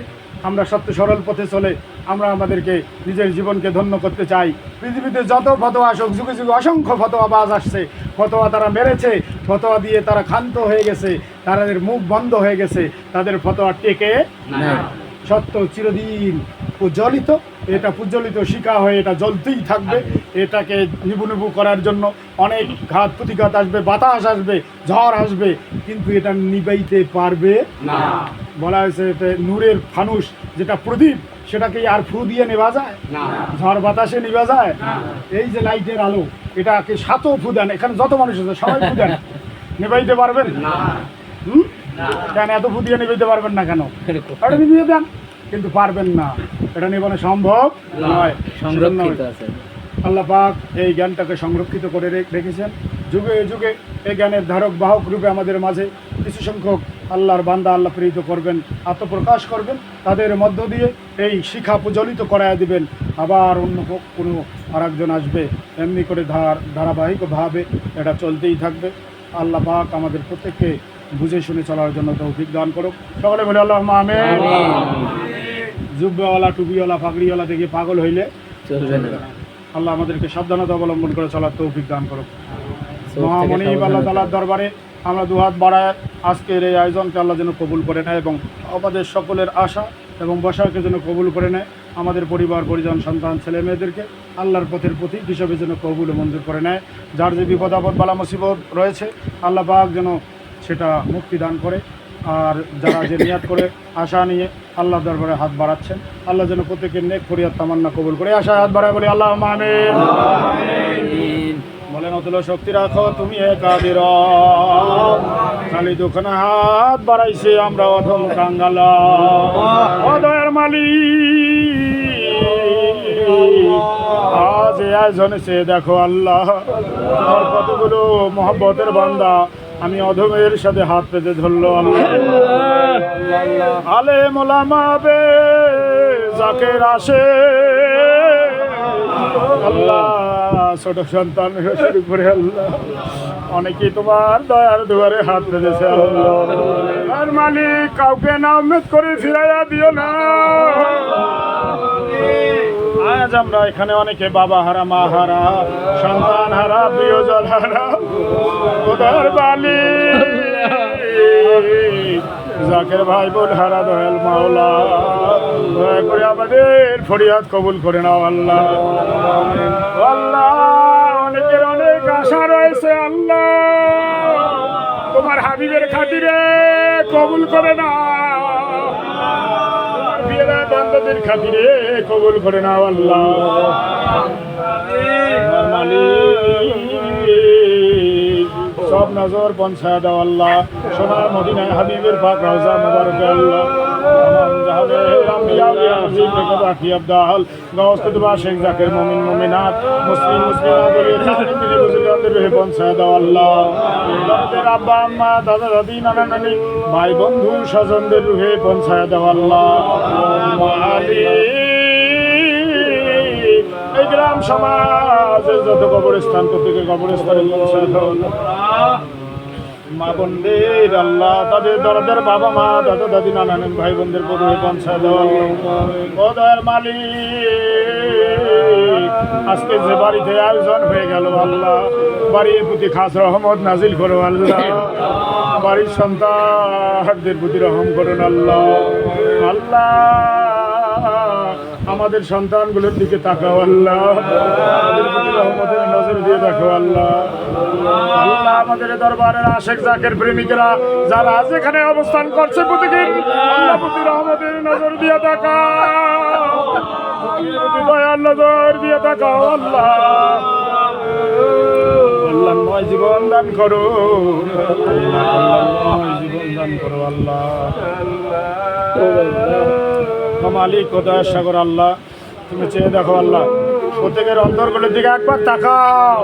আমরা সত্য সরল পথে চলে আমরা আমাদেরকে নিজের জীবনকে ধন্য করতে চাই। পৃথিবীতে যত ফতোয়া আসুক, যুগে যুগে অসংখ্য ফতোয়াবাজ আসছে, ফতোয়া তারা মেরেছে, ফতোয়া দিয়ে তারা ক্ষান্ত হয়ে গেছে, তাদের মুখ বন্ধ হয়ে গেছে, তাদের ফতোয়া টেকে না। সত্য চিরদিন উজ্জ্বলিত এটা প্রজ্বলিত শিখা হয়ে এটা জ্বলতেই থাকবে। এটাকে নিবু নিবু করার জন্য অনেক ঘাত প্রতিঘাত আসবে, বাতাস আসবে, ঝড় আসবে, কিন্তু এটা নিবাইতে পারবে না। বলা হয়েছে এটা নূরের ফানুস, যেটা প্রদীপ, সেটাকে আর ফু দিয়ে নেওয়া যায় না, ঝড় বাতাসে নেওয়া যায় না। এই যে লাইটের আলো, এটাকে সাতও ফু দেন, এখানে যত মানুষ আছে সবাই ফু দেন, নেবাইতে পারবেন না। কেন এত ফু দিয়ে নেবাইতে পারবেন না কেন? এটা নিভিয়ে দেন, কিন্তু পারবেন না, এটা নেবানো সম্ভব নয়। আল্লাহ পাক এই জ্ঞানটাকে সংরক্ষিত করে রেখেছেন। যুগে যুগে এই জ্ঞানের ধারক বাহক রূপে আমাদের মাঝে কিছু সংখ্যক আল্লাহর বান্দা আল্লাহ প্রেরিত করবেন, আত্মপ্রকাশ করবেন, তাদের মধ্য দিয়ে এই শিখা প্রজ্বলিত করায় দিবেন। আবার অন্য কোনো আরেকজন আসবে, এমনি করে ধারাবাহিকভাবে এটা চলতেই থাকবে। আল্লাহ পাক আমাদের প্রত্যেককে বুঝে শুনে চলার জন্য তৌফিক দান করুক। সকলে বলে আল্লাহুম্মা আমিন। জুব্বাওয়ালা, টুপিওয়ালা, পাগড়িওয়ালা দেখে পাগল হইলে চলবে না। আল্লাহ আমাদেরকে সাবধানতা অবলম্বন করে চলার তৌফিক দান করুক। মহামনিব আল্লাহ তাআলার দরবারে আমরা দুহাত বাড়ায় আজকের এই আয়োজনকে আল্লাহ যেন কবুল করে নেয় এবং আমাদের সকলের আশা এবং বসাকে যেন কবুল করে নেয়। আমাদের পরিবার পরিজন, সন্তান, ছেলে মেয়েদেরকে আল্লাহর পথের প্রতীক হিসেবে যেন কবুল ও মঞ্জুর করে নেয়। যার যে বিপদ আপদ বালা মুসিবত রয়েছে আল্লাহ পাক যেন সেটা মুক্তি দান করে। আর যারা যে নিয়াত করে আশা নিয়ে আল্লাহ দরবারে হাত বাড়াচ্ছেন, আল্লাহ যেন প্রত্যেকের নেক ফরিয়াদ তামান্না কবুল করে। আশা হাত বাড়ায় বলি আল্লাহুম্মা আমিন। বলেন অতুল শক্তি রাখো তুমি কাদের, খালি দুখানা হাত বাড়াইছে আমরা অধম কাঙ্গাল। ও দয়ার মালিক, আজ আয়োজনে সে দেখো আল্লাহ তোমার কতগুলো মহব্বতের বান্দা আমি অধমের সাথে হাত পেতে ধরলো। আল্লাহ আলেম ওলামা বে জাকের আসে আল্লাহ, ছোট সন্তান শুরু করে আল্লাহ অনেকেই তোমার দয়ার দুয়ারে হাত পেতেছে। আল্লাহ মালিক, কাউকে না উম্মেদ করে ফিরাইয়া দিও না। আজ আমরা এখানে অনেকে বাবা হারা, মা হারা, সন্তান হারা, প্রিয়জন হারা, ওদের বালি জাকের ভাই বোন হারা, দয়াল মাওলা দয়া করে আমাদের ফরিয়াদ কবুল করে নাও। আল্লাহ আল্লাহ অনেকের অনেক আশা রয়েছে, আল্লাহ তোমার হাবিবের খাতিরে কবুল করে নাও, বান্দাদের খাতিরে কবুল করে নাও। আল্লাহ সব নজর পৌঁছায় দাও আল্লাহ, সোনার মদিনায় হাবিবের পাক রওজা মুবারকে আল্লাহ শেখ জাকের মুমিন মুমিনাত মুসলিম মুসলিমাত পৌঁছায় দাও আল্লাহ। আব্বা আম্মা, দাদা দাদি, নানা নানি, ভাই বন্ধু স্বজনদের রুহে পৌঁছায় দাও আল্লাহ। এই গ্রাম সমাজের যত কবরস্থান, প্রত্যেকে কবরস্থানে পৌঁছায় দাও। মা বোনদের আল্লাহ তাদের দরদের বাবা মা, দাদা দাদি, নানা নানি, ভাই বোনদের রুহে পৌঁছায় দাও আল্লাহ। ওদের মালিক, আজকে যে বাড়িতে আয়োজন হয়ে গেল আল্লাহ, বাড়ির প্রতি খাস রহমত নাজিল করো আল্লাহ। বাড়ির সন্তানদের প্রতি রহম করুন আল্লাহ। আল্লাহ আমাদের সন্তানগুলোর দিকে তাকাও আল্লাহ, আমাদের প্রতি রহমতের নজর দিয়ে দেখো আল্লাহ। আল্লাহ আমাদের দরবারের আশেক জাকের প্রেমিকেরা যারা যেখানে অবস্থান করছে প্রতিদিন আল্লাহ প্রতি রহমতের নজর দিয়ে তাকাও, প্রতি দয়ার নজর দিয়ে তাকাও আল্লাহ। আল্লাহময় জীবন দান করো, আল্লাহময় জীবন দান করো আল্লাহ। মালিক কোথায় সাগর আল্লাহ, তুমি চেয়ে দেখো আল্লাহ, প্রত্যেকের অন্তরগুলোর দিকে একবার তাকাও।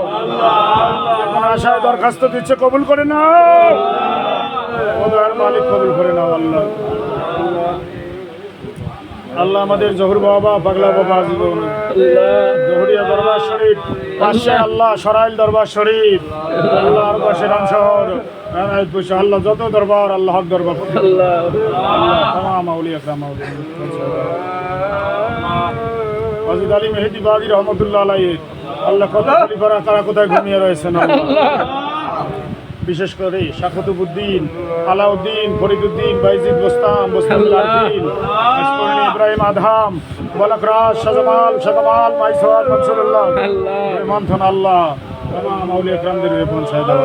আশায় দরখাস্ত দিচ্ছে, কবুল করে নাও। কোথায় মালিক কবুল করে নাও আল্লাহ। আল্লাহ আমাদের জহুর বাবা, পাগলা বাবা, জীবন জহুরিয়া দরবার শরীফ পাশে আল্লাহ, সরাইল দরবার শরীফ আল্লাহ, আর পাশে রামশহর আল্লাহ, যত দরবার আল্লাহ হক দরবার আল্লাহ, তামাম আউলিয়া کرام ওয়াজিদ আলী মেহেদি বাগী রহমতুল্লাহ আলাইহি আল্লাহ, কত খলিফারা তারা কোথায় ঘুমিয়ে রয়েছেন আল্লাহ। বিশেষ করে শাখাতুবুদ্দিন, আলাউদ্দিন, ফরিদুদ্দিন, বাইজিদ বোস্তাম, বোস্তামুদ্দিন, ইব্রাহিম আদহাম, বলকরাজ, শাহজামাল, শাহকামাল, মাইসর, মনসুরুল্লাহ, মন্থন আল্লাহ তামাম আউলিয়া کرامদের পৌঁছায় দাও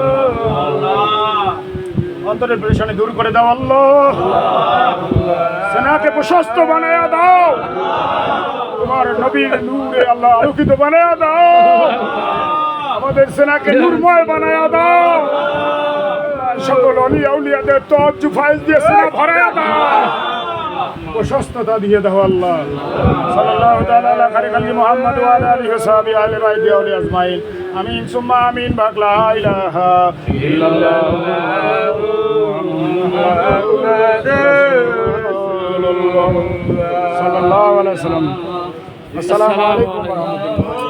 অন্তরের পরেশানি দূর করে দাও আল্লাহ, সেনাকে প্রশস্ত বানায়া দাও, তোমার নবীর নূরে আল্লাহ আলোকিত বানায়া দাও, আমাদের সেনাকে নূরময় বানায়া দাও, সকল অলি আউলিয়াদের তওয়াজ্জুহ ফায়েজ দিয়ে সেনা ভরায়া দাও, প্রশস্ততা দিয়ে দাও আল্লাহ। সাল্লাল্লাহু তাআলা আলা খায়রি খালকি মুহাম্মদ ওয়া আলা আলিহি ওয়া সাহবিহি আহলে বাইতি আউলিয়া আজমাইন। আমিন সুম্মা আমিন। বাক লা ইলাহা ইল্লাল্লাহ সাল্লাল্লাহু আলাইহি ওয়াসাল্লাম। আসসালামু আলাইকুম ওয়া রাহমাতুল্লাহ।